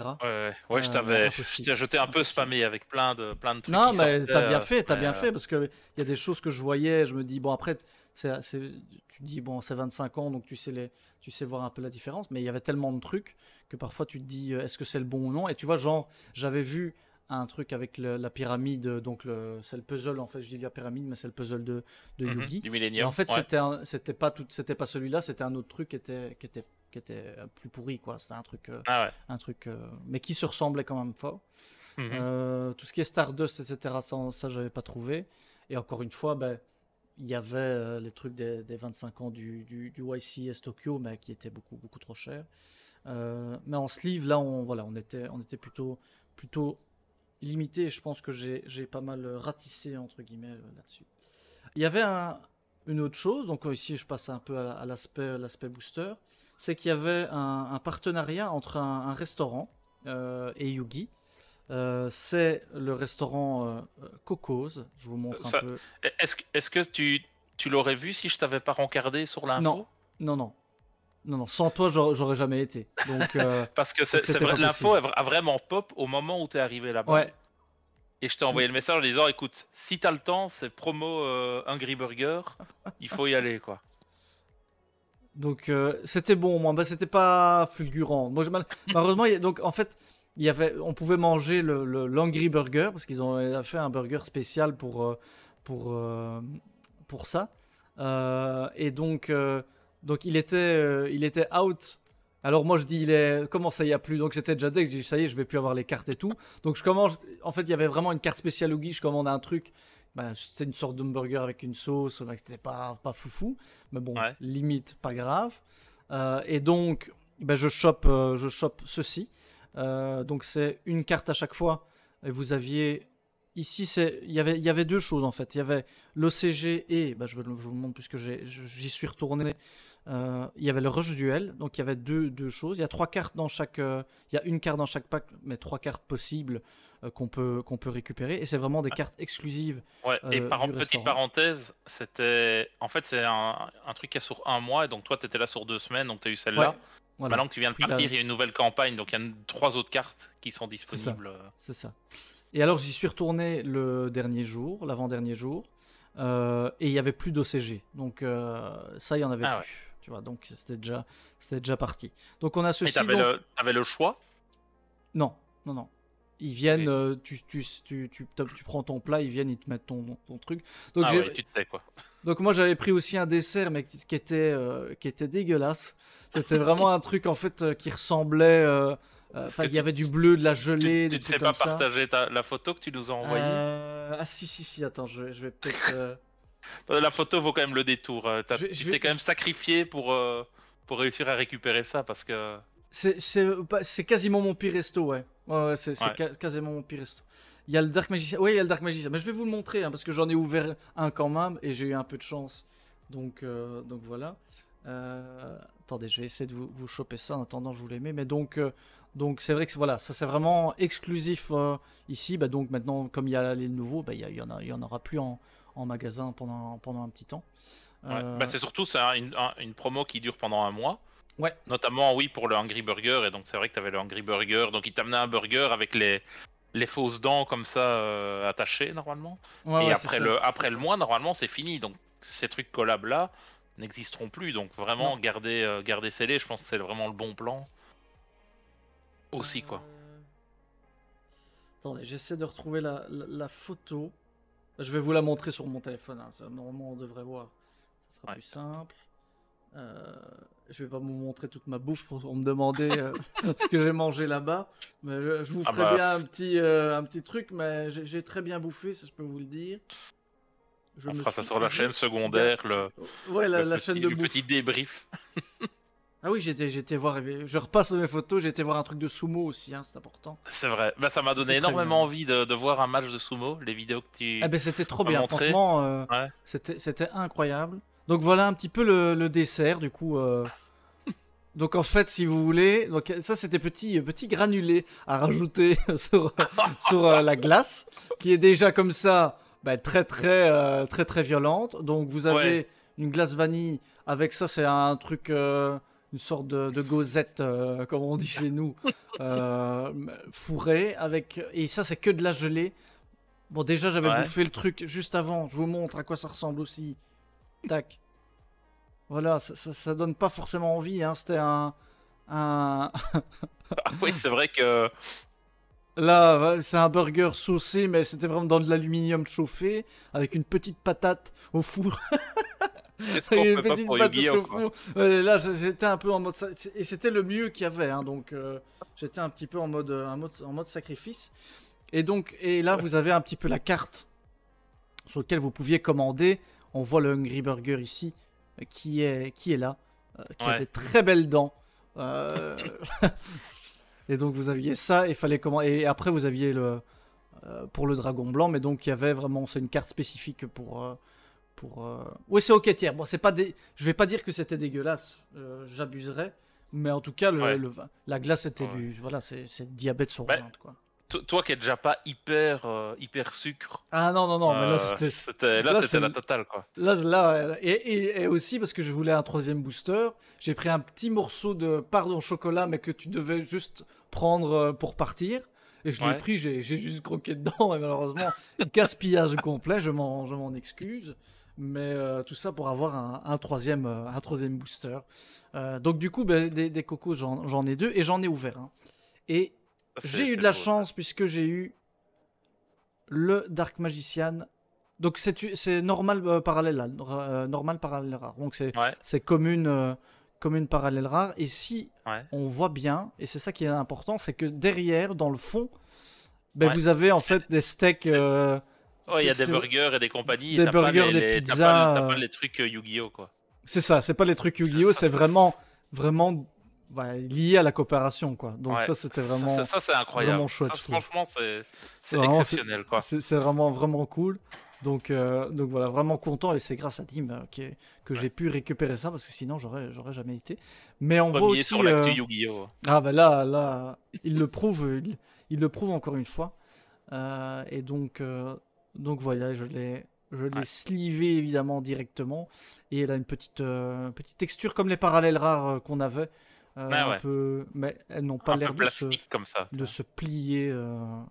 S2: Ouais, je t'ai jeté un peu spammé avec plein de trucs.
S1: Non, mais t'as bien fait, parce que il y a des choses que je voyais, je me dis bon, après tu dis bon, c'est 25 ans, donc tu sais voir un peu la différence, mais il y avait tellement de trucs que parfois tu te dis est-ce que c'est le bon ou non. Et tu vois, genre j'avais vu un truc avec la pyramide, donc c'est le puzzle, en fait je dis la pyramide, mais c'est le puzzle de Yugi.
S2: Du Millennium.
S1: Et en fait c'était pas celui-là, c'était un autre truc qui était plus pourri, quoi. C'était un truc mais qui se ressemblait quand même fort. Tout ce qui est Stardust, etc., ça j'avais pas trouvé. Et encore une fois, il y avait les trucs des 25 ans du YCS Tokyo, mais qui étaient beaucoup trop chers. Mais en sleeve, là on était plutôt limité, et je pense que j'ai pas mal ratissé entre guillemets là-dessus. Il y avait une autre chose, donc ici je passe un peu à l'aspect booster, c'est qu'il y avait un partenariat entre un restaurant et Yugi. C'est le restaurant Coco's. Je vous montre un peu.
S2: Est-ce que tu l'aurais vu si je t'avais pas rencardé sur l'info?
S1: Non, sans toi j'aurais jamais été. Donc,
S2: parce que c'est vrai, l'info a vraiment pop au moment où t'es arrivé là-bas.
S1: Ouais.
S2: Et je t'ai envoyé le message en disant, écoute, si t'as le temps, c'est promo Hungry Burger, il faut y aller, quoi.
S1: Donc c'était bon au moins, bah, c'était pas fulgurant. Moi, malheureusement, donc en fait, on pouvait manger l'Angry Burger parce qu'ils ont fait un burger spécial pour, euh, pour ça. Et donc il était out. Alors moi je dis comment ça y a plus, donc j'étais déjà dès que j'ai dit ça y est je vais plus avoir les cartes et tout. Donc je commande, en fait il y avait vraiment une carte spéciale Oogie, je commande un truc. Ben, c'était une sorte d'hamburger avec une sauce, ben, c'était pas foufou, mais bon,
S2: Ouais.
S1: limite, pas grave. Et donc, ben, je chope ceci. Donc, c'est une carte à chaque fois. Et vous aviez. Ici, il y avait deux choses en fait. Il y avait l'OCG et. Ben, je vous le montre puisque j'y suis retourné. Il y avait le Rush Duel. Donc, il y avait deux choses. Il y a trois cartes dans chaque. Il y a une carte dans chaque pack, mais trois cartes possibles qu'on peut récupérer. Et c'est vraiment des cartes exclusives
S2: Ouais, et
S1: du
S2: petite
S1: restaurant.
S2: parenthèse, c'était. En fait, c'est un truc qui est sur un mois, et donc toi, t'étais là sur 2 semaines, donc t'as eu
S1: Ouais,
S2: celle-là.
S1: voilà.
S2: Maintenant que tu viens de
S1: Puis là,
S2: partir, il y a une nouvelle campagne, donc il y a 3 autres cartes qui sont
S1: c'est ça.
S2: disponibles.
S1: C'est ça. Et alors, j'y suis retourné le dernier jour, l'avant-dernier jour, et il n'y avait plus d'OCG. Donc, ça, il n'y en avait
S2: Ah ouais.
S1: plus. Tu vois, donc c'était déjà parti. Donc, on a
S2: Et
S1: ceci.
S2: t'avais le choix.
S1: Non, non, non. Ils viennent,
S2: Ok.
S1: tu prends ton plat, ils viennent, ils te mettent ton truc. Donc,
S2: Ah ouais, tu te sais quoi.
S1: donc moi, j'avais pris aussi un dessert, mais qui était dégueulasse. C'était vraiment un truc, en fait, qui ressemblait.
S2: Est-ce
S1: Enfin,
S2: que
S1: il y avait du bleu, de la gelée,
S2: tu
S1: des
S2: ne
S1: trucs
S2: sais
S1: comme
S2: pas
S1: ça.
S2: partager la photo que tu nous as envoyée?
S1: Ah si, attends, je vais peut-être...
S2: La photo vaut quand même le détour.
S1: je
S2: Tu
S1: vais,
S2: t'es quand même sacrifié pour réussir à récupérer ça parce que.
S1: c'est quasiment mon pire resto, ouais. Ouais,
S2: Ouais.
S1: quasiment mon pire resto. Il y a le Dark Magician, ouais, il y a le Dark Magician, mais je vais vous le montrer, hein, parce que j'en ai ouvert un quand même, et j'ai eu un peu de chance. Donc voilà. Attendez, je vais essayer de vous choper ça, en attendant je vous les mets, mais donc c'est vrai que voilà, ça c'est vraiment exclusif ici, bah donc maintenant, comme il y a les nouveaux, bah il y en aura plus en magasin pendant un petit temps.
S2: Ouais.
S1: Euh,
S2: Bah, c'est surtout c'est une promo qui dure pendant un mois.
S1: ouais,
S2: Notamment, oui, pour le Hungry Burger. Et donc, c'est vrai que tu avais le Hungry Burger. Donc, il t'amenait un burger avec les fausses dents comme ça attachées, normalement.
S1: ouais,
S2: Et
S1: ouais, c'est ça, c'est
S2: après le
S1: ça.
S2: mois, normalement, c'est fini. Donc, ces trucs collabs-là n'existeront plus. Donc,
S1: Non.
S2: vraiment, garder scellé, je pense que c'est vraiment le bon plan aussi, quoi.
S1: Attendez, j'essaie de retrouver la photo. Je vais vous la montrer sur mon téléphone, hein. Normalement, on devrait voir. Ça sera
S2: Ouais.
S1: plus simple. Je vais pas vous montrer toute ma bouffe pour me demander ce que j'ai mangé là-bas. Mais je vous
S2: Ah
S1: ferai
S2: bah,
S1: bien un petit truc, mais j'ai très bien bouffé, ça je peux vous le dire. Je
S2: on
S1: me
S2: fera ça
S1: suis
S2: sur la chaîne secondaire,
S1: Ouais, la chaîne de
S2: le petit
S1: bouffe.
S2: débrief.
S1: Ah oui, j'étais voir. Je repasse mes photos, j'ai été voir un truc de sumo aussi, hein, c'est important.
S2: C'est vrai. Bah, ça m'a donné
S1: C'était très
S2: énormément
S1: bien.
S2: envie de voir un match de sumo, les vidéos que
S1: Eh
S2: tu
S1: ben c'était trop
S2: m'as
S1: bien,
S2: montré.
S1: franchement,
S2: Ouais.
S1: c'était incroyable. Donc voilà un petit peu le dessert, du coup. Donc en fait, si vous voulez, donc ça c'était petit granulé à rajouter sur la glace, qui est déjà comme ça, bah, très violente. Donc vous
S2: Ouais.
S1: avez une glace vanille avec ça, c'est un truc, une sorte de gosette, comme on dit chez nous, fourré avec, et ça c'est que de la gelée. Bon déjà j'avais
S2: Ouais.
S1: bouffé le truc juste avant. Je vous montre à quoi ça ressemble aussi. Tac. Voilà, ça donne pas forcément envie, hein. C'était un...
S2: Ah oui, c'est vrai que.
S1: Là, c'est un burger saucé, mais c'était vraiment dans de l'aluminium chauffé, avec une petite patate au four.
S2: Qu'est-ce qu'on
S1: Avec une
S2: fait pas
S1: petite
S2: pour
S1: patate
S2: Yu-Gi-Oh,
S1: au
S2: quoi?
S1: four. Ouais, là, j'étais un peu en mode... Et c'était le mieux qu'il y avait, hein, donc j'étais un petit peu en mode sacrifice. Et là, vous avez un petit peu la carte sur laquelle vous pouviez commander. On voit le Hungry Burger ici, qui est là, qui a
S2: Ouais.
S1: des très belles dents. Euh, et donc vous aviez ça, et fallait comment. Et après vous aviez pour le dragon blanc, mais donc il y avait vraiment, c'est une carte spécifique pour. Oui, c'est ok tiers. Bon, c'est pas je vais pas dire que c'était dégueulasse, j'abuserais, mais en tout cas
S2: Ouais.
S1: la glace était
S2: Ouais.
S1: voilà, c'est diabète sur
S2: Bah,
S1: viande quoi.
S2: toi qui es déjà pas hyper sucre,
S1: Ah non non non, mais là c'était là
S2: c'était
S1: c'est
S2: la totale, quoi.
S1: et aussi parce que je voulais un troisième booster, j'ai pris un petit morceau de part au chocolat, mais que tu devais juste prendre pour partir. Et je l'ai
S2: Ouais.
S1: pris, j'ai juste croqué dedans. Et malheureusement, gaspillage complet, je m'en excuse. Mais tout ça pour avoir un troisième booster. Donc du coup, ben, des cocos, j'en ai deux et j'en ai ouvert un. Et
S2: Ça,
S1: j'ai eu
S2: c'est
S1: de la
S2: beau, ça.
S1: chance puisque j'ai eu le Dark Magician. Donc c'est normal parallèle normal parallèle rare. Donc
S2: Ouais,
S1: c'est commune parallèle rare. Et si
S2: ouais,
S1: on voit bien, et c'est ça qui est important, c'est que derrière, dans le fond, ben
S2: ouais.
S1: vous avez en
S2: C'est-
S1: fait des steaks,
S2: c'est- Ouais, il y
S1: c'est
S2: a des
S1: c'est
S2: burgers et des compagnies, et
S1: des burgers, des
S2: t'as
S1: pizzas.
S2: pas les trucs Yu-Gi-Oh, quoi.
S1: C'est ça, c'est pas les trucs Yu-Gi-Oh, c'est vraiment ouais, lié à la coopération, quoi. Donc
S2: Ouais,
S1: ça, c'était vraiment,
S2: ça, c'est
S1: vraiment
S2: incroyable.
S1: chouette,
S2: Ça,
S1: je trouve.
S2: franchement, c'est
S1: Vraiment,
S2: exceptionnel, quoi.
S1: c'est vraiment cool. Donc voilà, vraiment content et c'est grâce à Dim que
S2: Ouais.
S1: j'ai pu récupérer ça parce que sinon j'aurais jamais été. Mais on voit
S2: Premier sur
S1: aussi
S2: l'actu Yu-Gi-Oh.
S1: ah bah là il le prouve encore une fois. Et donc voilà, je l'ai
S2: Ouais.
S1: slivé évidemment directement et elle a une petite texture comme les parallèles rares qu'on avait
S2: Ouais,
S1: un
S2: ouais.
S1: peu, mais elles n'ont pas
S2: Un peu
S1: l'air
S2: plastique comme ça, tu
S1: de
S2: vois.
S1: se plier.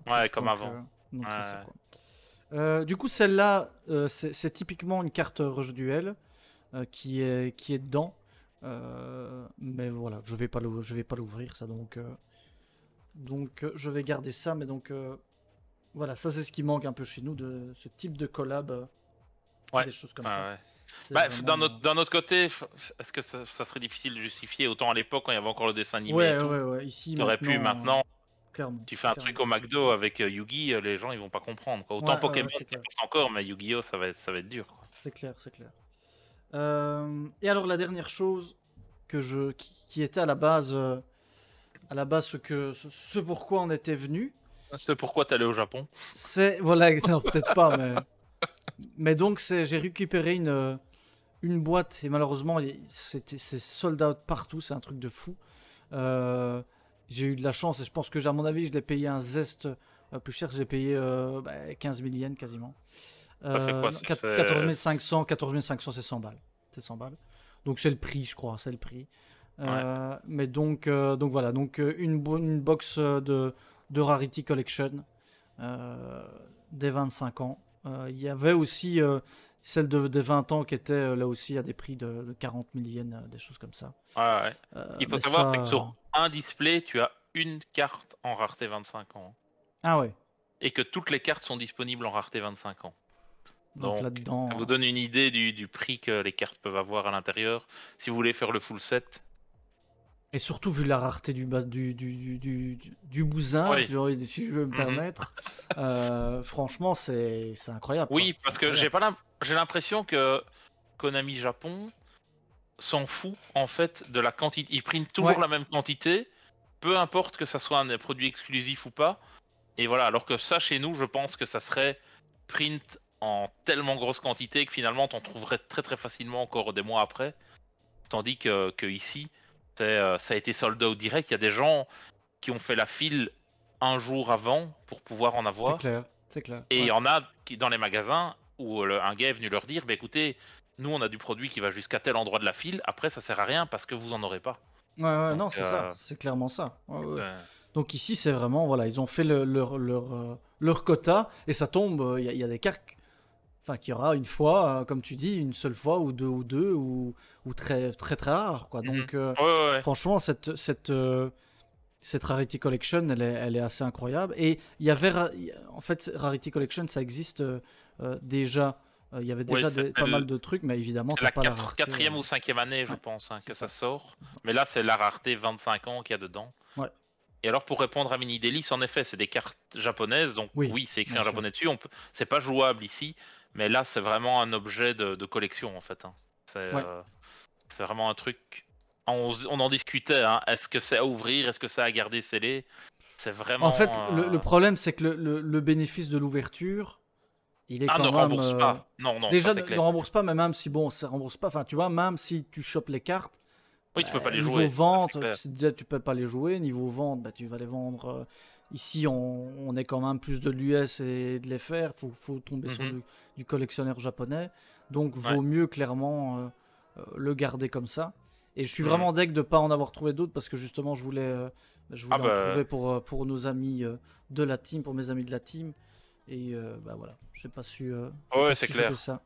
S2: Ouais, comme
S1: donc
S2: avant.
S1: donc c'est ça
S2: Ouais.
S1: quoi. Du coup, celle-là, c'est typiquement une carte Rush Duel qui est dedans. Mais voilà, je vais pas l'ouvrir ça, donc je vais garder ça. Mais donc voilà, ça c'est ce qui manque un peu chez nous de ce type de collab,
S2: Ouais.
S1: des choses comme
S2: Ouais,
S1: ça.
S2: ouais.
S1: C'est
S2: Bah,
S1: vraiment.
S2: d'un autre côté, est-ce que ça serait difficile de justifier? Autant à l'époque, quand il y avait encore le dessin animé et
S1: Ouais,
S2: tout,
S1: ouais, ouais. Ici
S2: t'aurais pu.
S1: maintenant,
S2: Maintenant,
S1: clairement,
S2: tu fais un truc
S1: clairement.
S2: au McDo avec Yugi, les gens ils vont pas comprendre, quoi. Autant
S1: Ouais,
S2: Pokémon,
S1: c'est
S2: ça
S1: clair,
S2: passe encore, mais Yu-Gi-Oh, ça va être dur, quoi.
S1: c'est clair, c'est clair. Et alors la dernière chose qui était à la base ce pourquoi on était venu,
S2: C'est pourquoi t'es allé au Japon.
S1: c'est voilà, non, peut-être pas, mais donc j'ai récupéré une boîte et malheureusement c'est sold out partout, c'est un truc de fou. Euh, j'ai eu de la chance et je pense que à mon avis je l'ai payé un zeste plus cher, j'ai payé 15 000 yens quasiment.
S2: Ça fait quoi?
S1: Non,
S2: Ça fait.
S1: 14 500 c'est 100 balles. C'est 100 balles. Donc c'est le prix, je crois, c'est le prix.
S2: Ouais.
S1: Mais donc voilà, donc une box de Rarity Collection des 25 ans. Il y avait aussi celle des 20 ans qui était là aussi à des prix de 40 000 yens, des choses comme ça.
S2: Ouais, ouais. Il faut
S1: Mais
S2: savoir c'est que
S1: ça.
S2: sur un display, tu as une carte en rareté 25 ans.
S1: Ah ouais,
S2: Et que toutes les cartes sont disponibles en rareté 25 ans.
S1: donc
S2: Donc, ça vous
S1: là-dedans.
S2: donne une idée du prix que les cartes peuvent avoir à l'intérieur. Si vous voulez faire le full set.
S1: Et surtout vu la rareté du bousin,
S2: Oui.
S1: si je veux me
S2: Mhm.
S1: permettre, franchement c'est incroyable quoi.
S2: Oui,
S1: C'est
S2: parce que j'ai
S1: incroyable.
S2: pas j'ai l'impression que Konami Japon s'en fout en fait de la quantité. Ils prennent toujours
S1: Ouais,
S2: la même quantité, peu importe que ça soit un produit exclusif ou pas. Et voilà, alors que ça chez nous, je pense que ça serait print en tellement grosse quantité que finalement t'en trouverais très très facilement encore des mois après. Tandis que ici, ça a été sold out direct. Il y a des gens qui ont fait la file un jour avant pour pouvoir en
S1: c'est
S2: avoir.
S1: clair, c'est clair.
S2: Et il
S1: Ouais.
S2: y en a qui, dans les magasins où un gars est venu leur dire, bah, écoutez, nous on a du produit qui va jusqu'à tel endroit de la file, après ça sert à rien parce que vous en aurez pas.
S1: Ouais, ouais,
S2: Donc,
S1: non, c'est ça, c'est clairement ça. Ouais, ouais, ouais.
S2: euh,
S1: Donc ici, c'est vraiment, voilà, ils ont fait leur quota et ça tombe, il y a des cartes, enfin, qu'il y aura une fois, comme tu dis, une seule fois ou deux ou très, très, très rare, quoi.
S2: mhm.
S1: Donc,
S2: Ouais, ouais, ouais.
S1: franchement, cette Rarity Collection, elle est assez incroyable. Et il y avait, en fait, Rarity Collection, ça existe déjà. Il y avait
S2: Ouais,
S1: déjà pas mal de trucs, mais évidemment,
S2: c'est
S1: t'as
S2: la
S1: pas la rareté.
S2: quatrième ou cinquième année, je
S1: Ouais,
S2: pense, hein,
S1: c'est
S2: que ça
S1: ça.
S2: sort. Mais là, c'est la rareté 25 ans qu'il y a dedans.
S1: Ouais,
S2: Et alors, pour répondre à Mini Delis, en effet, c'est des cartes japonaises, donc
S1: oui,
S2: oui, c'est écrit
S1: bien
S2: en
S1: sûr.
S2: japonais dessus. C'est pas jouable ici, mais là, c'est vraiment un objet de collection en fait, hein. C'est
S1: Ouais.
S2: euh, c'est vraiment un truc. On en discutait, hein. Est-ce que c'est à ouvrir? Est-ce que c'est à garder scellé? C'est
S1: En
S2: vraiment.
S1: fait, le problème, c'est que le bénéfice de l'ouverture, il est
S2: Ah, ne
S1: quand même.
S2: rembourse pas. Non, non, ça
S1: Déjà,
S2: c'est
S1: ne
S2: clair.
S1: rembourse pas, mais même si, bon, ça rembourse pas, enfin, tu vois, même si tu chopes les cartes,
S2: Oui, tu peux pas les
S1: niveau
S2: jouer, ça c'est
S1: vente,
S2: clair.
S1: déjà, tu peux pas les jouer. Niveau vente, bah, tu vas les vendre. Ici, on est quand même plus de l'US et de les faire. Faut tomber sur
S2: Mhm.
S1: du collectionneur japonais. Donc,
S2: Ouais.
S1: vaut mieux clairement le garder comme ça. Et je suis vraiment deg de pas en avoir trouvé d'autres parce que justement, je voulais en trouver pour nos amis de la team, pour mes amis de la team. Et bah voilà, j'ai pas su.
S2: Ouais, c'est clair.
S1: Ça.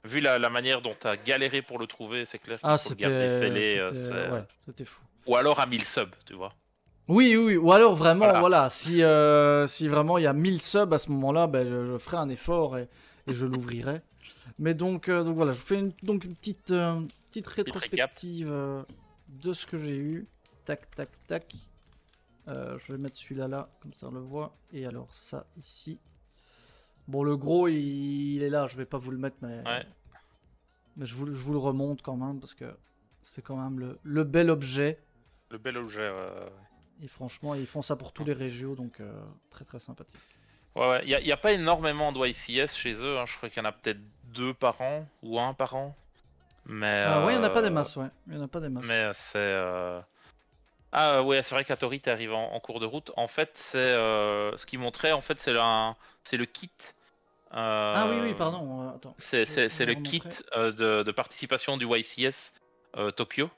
S2: Vu la manière dont tu as galéré pour le trouver, c'est clair qu'il faut le garder scellé.
S1: Ouais, c'était fou.
S2: Ou alors à 1000 subs, tu vois.
S1: Oui, ou alors vraiment, voilà, si vraiment il y a 1000 subs à ce moment-là, ben, je ferai un effort et je l'ouvrirai. Mais donc voilà, je vous fais une petite rétrospective de ce que j'ai eu. Tac, tac, tac. Je vais mettre celui-là là, comme ça on le voit. Et alors ça ici. Bon, le gros il est là, je vais pas vous le mettre, mais je vous le remonte quand même parce que c'est quand même le bel objet.
S2: Le bel objet.
S1: Et franchement, ils font ça pour tous les régios, donc très très sympathique.
S2: Ouais, il y a pas énormément de YCS chez eux, hein. Je crois qu'il y en a peut-être 2 par an ou 1 par an. Mais
S1: ouais, il n'y en a pas des masses, ouais. Il y en a pas des masses.
S2: Mais c'est ah ouais, c'est vrai qu'Atori t'arrive en cours de route. En fait, c'est ce qu'ils montraient. En fait, c'est le kit.
S1: Ah oui, pardon. Attends.
S2: C'est le kit de participation du YCS Tokyo.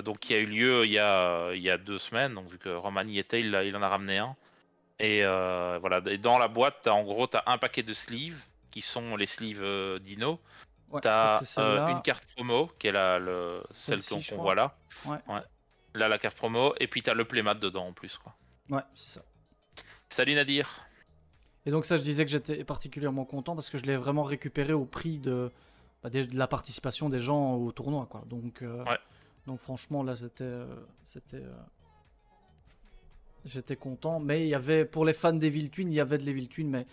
S2: Donc qui a eu lieu il y a 2 semaines. Donc vu que Roman y était, il en a ramené un. Et voilà. Et dans la boîte, en gros, t'as un paquet de sleeves qui sont les sleeves Dino.
S1: Ouais,
S2: t'as une carte promo qui est celle qu'on voit là.
S1: Ouais.
S2: Là, la carte promo. Et puis t'as le playmat dedans en plus, quoi.
S1: Ouais, c'est ça.
S2: Salut Nadir.
S1: Et donc ça, je disais que j'étais particulièrement content parce que je l'ai vraiment récupéré au prix de la participation des gens au tournoi, quoi. Donc, donc franchement, là, j'étais content. Mais il y avait, pour les fans d'Evil Twin, il y avait de l'Evil Twin, mais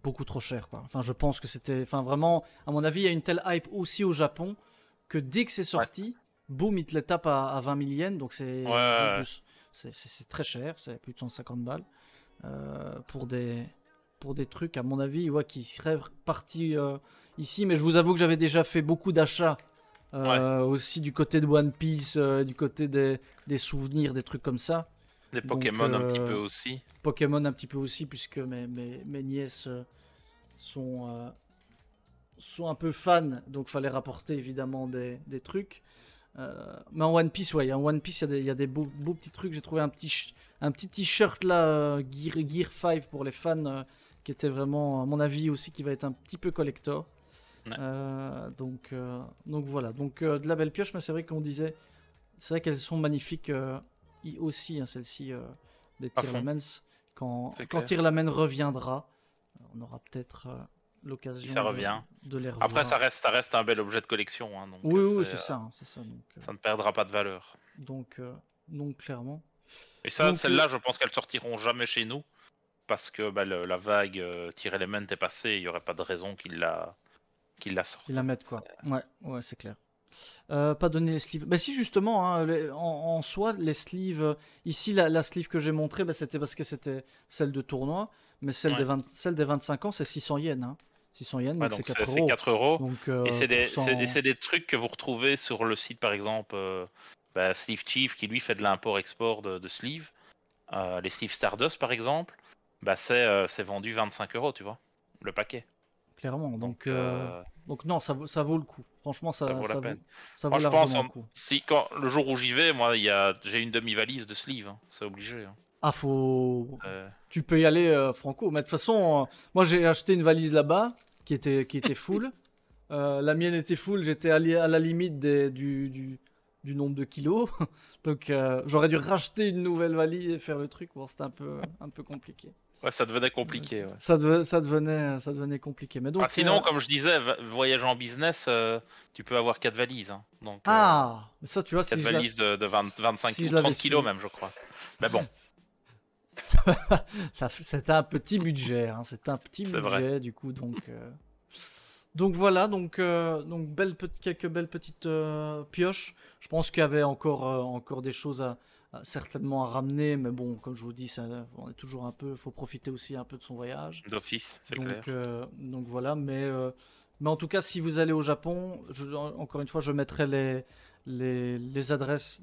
S1: beaucoup trop cher, quoi. Enfin, je pense que c'était... Enfin, vraiment, à mon avis, il y a une telle hype aussi au Japon que dès que c'est sorti, boum, ils te les tapent à 20 000 yens. Donc c'est très cher, c'est plus de 150 balles pour des trucs, à mon avis, qui seraient partis ici. Mais je vous avoue que j'avais déjà fait beaucoup d'achats aussi du côté de One Piece, du côté des souvenirs, des trucs comme ça.
S2: Des Pokémon un petit peu aussi.
S1: Pokémon un petit peu aussi, puisque mes nièces sont un peu fans, donc fallait rapporter évidemment des trucs. Mais en One Piece, en One Piece, il y a des beaux petits trucs. J'ai trouvé un petit t-shirt là, Gear 5 pour les fans, qui était vraiment, à mon avis aussi, qui va être un petit peu collector.
S2: Ouais.
S1: Donc voilà, donc de la belle pioche, mais c'est vrai qu'on disait, c'est vrai qu'elles sont magnifiques aussi, hein, celles-ci des Tearlaments. Quand Tearlament reviendra, on aura peut-être l'occasion de les revoir.
S2: Après, ça reste un bel objet de collection. Hein, donc
S1: oui, c'est ça. Donc,
S2: ça ne perdra pas de valeur.
S1: Donc clairement.
S2: Et ça, celle-là, je pense qu'elles sortiront jamais chez nous. Parce que la vague Tearlament est passée, il n'y aurait pas de raison qu'ils la sortent.
S1: Qu'ils la mettent, quoi. Ouais, c'est clair. Pas donner les sleeves. Bah si, justement, hein, en soi, les sleeves... Ici, la sleeve que j'ai montrée, c'était parce que c'était celle de tournoi. Mais celle des 25 ans, c'est 600 yens. Hein. 600 yens, donc c'est 4 euros.
S2: 4 euros.
S1: Donc,
S2: et c'est des trucs que vous retrouvez sur le site, par exemple, Sleeve Chief, qui lui fait de l'import-export de sleeves. Les sleeves Stardust, par exemple, c'est vendu 25 euros, tu vois, le paquet.
S1: Clairement, donc non, ça vaut le coup. Franchement, ça vaut la peine. Ça vaut
S2: je pense,
S1: le coup.
S2: Le jour où j'y vais, moi, j'ai une demi-valise de sleeve, hein. C'est obligé. Hein.
S1: Ah, tu peux y aller, Franco. Mais de toute façon, moi j'ai acheté une valise là-bas qui était full. La mienne était full, j'étais à la limite du nombre de kilos. Donc j'aurais dû racheter une nouvelle valise et faire le truc. Bon, c'était un peu compliqué.
S2: Ouais, ça devenait compliqué. Ouais.
S1: Ça devenait compliqué. Mais donc,
S2: sinon, comme je disais, voyage en business, tu peux avoir 4 valises. Hein. Donc,
S1: mais ça, tu vois,
S2: 4 valises de 25 ou 30 kilos même, je crois. Mais bon.
S1: C'était un petit budget. Hein. C'était un petit budget, vrai. Du coup. Donc voilà, quelques belles petites pioches. Je pense qu'il y avait encore des choses certainement à ramener, mais bon, comme je vous dis, on est toujours faut profiter aussi un peu de son voyage.
S2: D'office, c'est clair.
S1: Donc voilà, mais en tout cas, si vous allez au Japon, encore une fois, je mettrai les adresses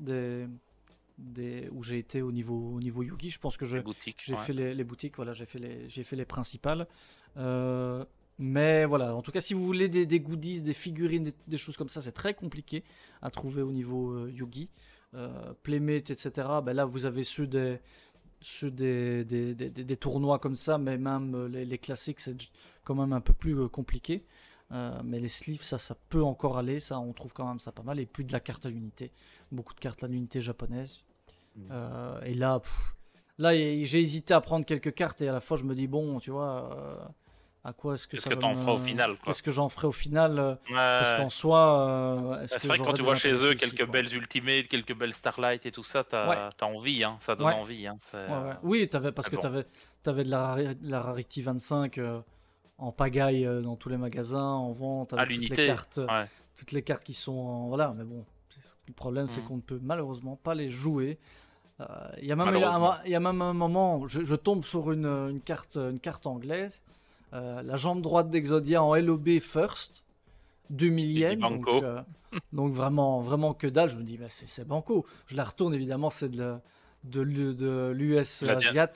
S1: où j'ai été au niveau Yugi. Je pense que j'ai fait les boutiques, voilà, j'ai fait les principales. Mais voilà, en tout cas, si vous voulez des goodies, des figurines, des choses comme ça, c'est très compliqué à trouver au niveau Yugi. Playmate, etc. Ben là, vous avez ceux des tournois comme ça, mais même les classiques, c'est quand même un peu plus compliqué. Mais les sleeves, ça peut encore aller, ça, on trouve quand même ça pas mal. Et puis de la carte à l'unité, beaucoup de cartes à l'unité japonaise. Et là, là, j'ai hésité à prendre quelques cartes et à la fois je me dis bon, tu vois, à quoi est-ce que
S2: Qu'est-ce
S1: ça
S2: que
S1: va
S2: t'en feras au final, quoi.
S1: qu'est-ce que j'en ferai au final parce
S2: Ouais.
S1: qu'en soi, est-ce
S2: Bah, c'est
S1: que
S2: vrai que quand
S1: j'aurai
S2: tu
S1: des
S2: vois chez
S1: intérêts
S2: eux
S1: ici,
S2: quelques
S1: quoi.
S2: belles Ultimate, quelques belles Starlight et tout ça,
S1: Ouais,
S2: t'as envie, hein. Ça donne
S1: ouais,
S2: envie, hein.
S1: ouais. Oui, parce
S2: Mais
S1: que
S2: bon.
S1: t'avais de la Rarity 25 en pagaille dans tous les magasins, en vente,
S2: À
S1: avec
S2: l'unité, ouais.
S1: toutes les cartes qui sont voilà, mais bon, le problème c'est
S2: Hmm.
S1: qu'on ne peut malheureusement pas les jouer. Il y a même
S2: Malheureusement.
S1: il y a même un moment, je tombe sur une carte anglaise, la jambe droite d'Exodia en LOB First, 2000
S2: Et dit
S1: yens,
S2: Banco.
S1: donc vraiment, vraiment que dalle. Je me dis, bah, c'est banco. Je la retourne, évidemment, c'est de l'US
S2: L'Asia.
S1: Asiat.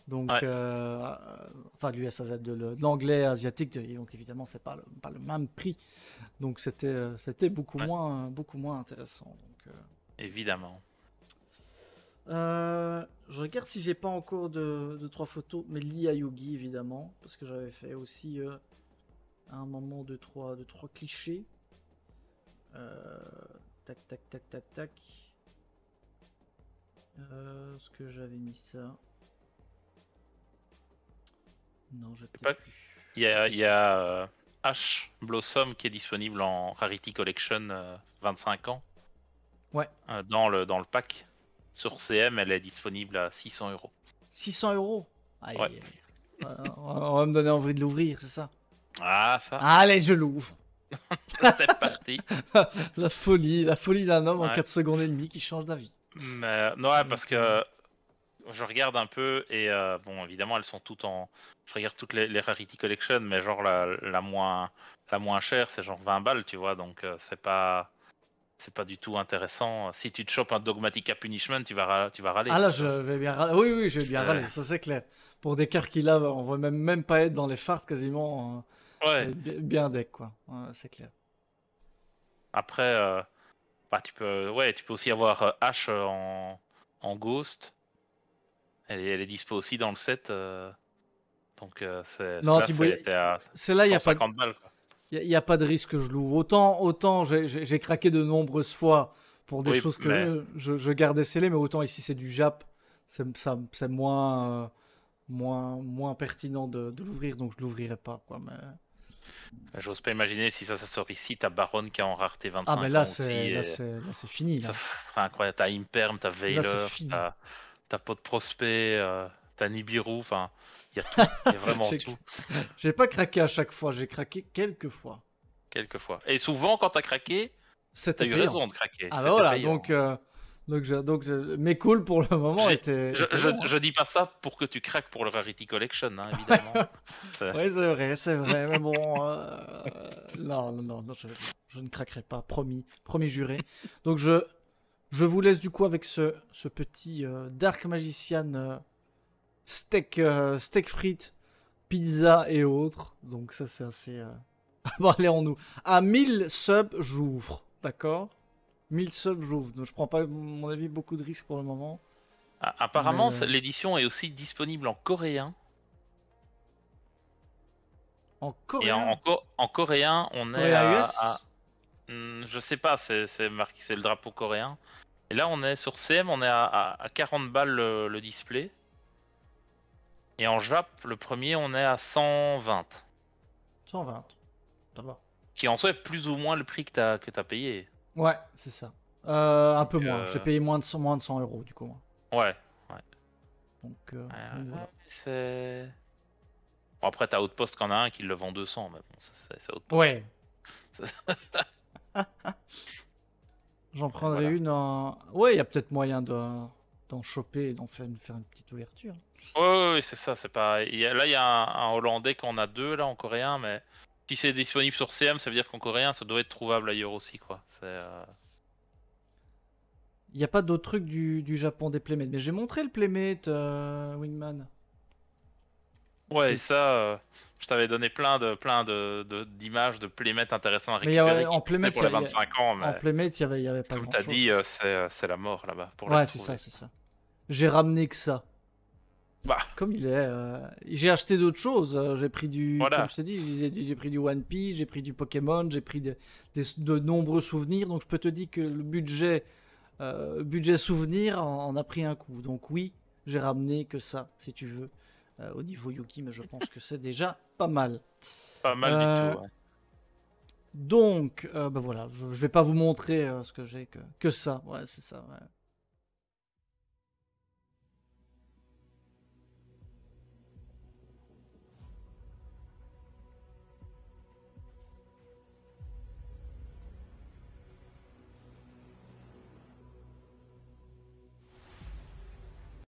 S1: Donc,
S2: Ouais.
S1: enfin, l'US Asiat, de l'anglais asiatique. Et donc, évidemment, c'est pas le même prix. Donc, c'était
S2: Ouais.
S1: beaucoup moins intéressant. Donc,
S2: Évidemment.
S1: je regarde si j'ai pas encore de trois photos, mais liées à Yugi, évidemment. Parce que j'avais fait aussi à un moment de trois clichés. Tac, tac, tac, tac, tac. Est-ce que j'avais mis ça? Non, j'ai
S2: Pas-
S1: peut-être plus.
S2: Il y a Ash Blossom qui est disponible en Rarity Collection 25 ans
S1: Ouais,
S2: dans le pack. Sur CM, elle est disponible à 600 €.
S1: 600 euros. Aïe,
S2: Ouais.
S1: aïe, aïe. On va me donner envie de l'ouvrir, c'est ça?
S2: Ah, ça,
S1: Allez, je l'ouvre.
S2: c'est parti.
S1: La folie d'un homme en
S2: Ouais.
S1: 4 secondes et demie qui change d'avis.
S2: Mais, non, ouais, parce
S1: Donc,
S2: que je regarde un peu et bon, évidemment, elles sont toutes en. Je regarde toutes les Rarity Collection, mais genre la moins chère, c'est genre 20 balles, tu vois, donc c'est pas du tout intéressant. Si tu te chopes un Dogmatica Punishment, tu vas râler,
S1: ah là,
S2: tu
S1: je
S2: vois.
S1: vais bien râler. Oui, oui, je vais bien
S2: Euh,
S1: râler, ça c'est clair. Pour des cartes qu'il a, on va même pas être dans les farts quasiment. Ça va
S2: ouais.
S1: être bien deck, quoi. Ouais, c'est clair.
S2: Après, bah, tu peux aussi avoir Ash en Ghost. Elle est dispo aussi dans le set. Donc
S1: Non,
S2: là,
S1: Thibaut,
S2: c'était à
S1: celle-là, il n'y a pas
S2: 150 balles, quoi.
S1: y a pas de risque que je l'ouvre. Autant j'ai craqué de nombreuses fois pour des
S2: Oui,
S1: choses
S2: mais
S1: que je gardais scellées, mais autant ici c'est du Jap, c'est moins pertinent de l'ouvrir, donc je l'ouvrirai pas, quoi. Mais...
S2: j'ose pas imaginer si ça sort ici. T'as Baron qui est en rareté
S1: Ah, mais
S2: 25 ans aussi. Et
S1: là, c'est fini,
S2: ça
S1: là.
S2: serait incroyable. T'as Imperm, t'as
S1: Là, c'est
S2: Veiler,
S1: fini.
S2: t'as Pot de Prospect, t'as Nibiru. Enfin, il y a tout. Il y a vraiment
S1: J'ai
S2: tout.
S1: j'ai pas craqué à chaque fois, j'ai craqué quelques fois.
S2: Quelquefois. Et souvent, quand t'as craqué,
S1: C'était
S2: t'as eu
S1: payant.
S2: raison de craquer.
S1: Ah, bah
S2: C'était
S1: voilà,
S2: payant.
S1: mes calls pour le moment
S2: J'ai-
S1: étaient bons, hein.
S2: je dis pas ça pour que tu craques pour le Rarity Collection, hein, évidemment. C'est-
S1: Oui, c'est vrai, mais bon, non, non, non, non, je ne craquerai pas, promis, promis juré. Donc je vous laisse du coup avec ce petit Dark Magician steak frites, pizza et autres. Donc ça c'est assez... Bon, allez, on nous... À 1000 subs, j'ouvre, d'accord? 1000 subs, j'ouvre. Donc je prends pas, à mon avis, beaucoup de risques pour le moment.
S2: Apparemment,
S1: Mais
S2: l'édition est aussi disponible en coréen.
S1: en
S2: Et
S1: coréen,
S2: en coréen, on est
S1: coréen US,
S2: je sais pas, c'est marqué, c'est le drapeau coréen. Et là, on est sur CM, on est à 40 balles le display. Et en Jap, le premier, on est à 120.
S1: 120, ça va.
S2: Qui en soi est plus ou moins le prix que t'as payé.
S1: Ouais, c'est ça. Un
S2: Donc,
S1: peu moins. J'ai payé moins de 100 euros du coup, moi.
S2: ouais. Ouais.
S1: Donc voilà.
S2: C'est. Bon, après, t'as Outpost qu'en a un qui le vend 200, mais bon, c'est Outpost.
S1: Ouais. J'en
S2: Et
S1: prendrai
S2: voilà.
S1: une en... Ouais, il y a peut-être moyen d'en choper et faire une petite ouverture.
S2: Ouais, c'est ça, c'est pas. Là, il y a un Hollandais qu'on a deux, là, en coréen, mais si c'est disponible sur CM, ça veut dire qu'en coréen, ça doit être trouvable ailleurs aussi, quoi.
S1: Il n'y a pas d'autres trucs du Japon des Playmates. Mais j'ai montré le Playmate, Wingman.
S2: Ouais, ça, je t'avais donné d'images de playmates intéressants à
S1: Mais il y a-
S2: récupérer qui
S1: en
S2: partaient
S1: Playmate,
S2: pour les 25 ans,
S1: en
S2: mais
S1: Playmate, il y avait pas
S2: comme
S1: grand
S2: t'as
S1: chose.
S2: dit, c'est la mort là-bas pour les
S1: Ouais, c'est ça,
S2: retrouver.
S1: c'est ça. J'ai ramené que ça.
S2: Bah,
S1: Comme il est. J'ai acheté d'autres choses. J'ai pris du.
S2: voilà.
S1: Comme je t'ai dit, j'ai pris du One Piece, j'ai pris du Pokémon, j'ai pris de nombreux souvenirs. Donc je peux te dire que le budget souvenir en a pris un coup. Donc oui, j'ai ramené que ça, si tu veux, au niveau Yuki, mais je pense que c'est déjà pas mal.
S2: Pas mal du
S1: Euh,
S2: tout. Ouais.
S1: Donc, bah voilà, je vais pas vous montrer ce que j'ai que ça. Ouais, c'est ça. Ouais.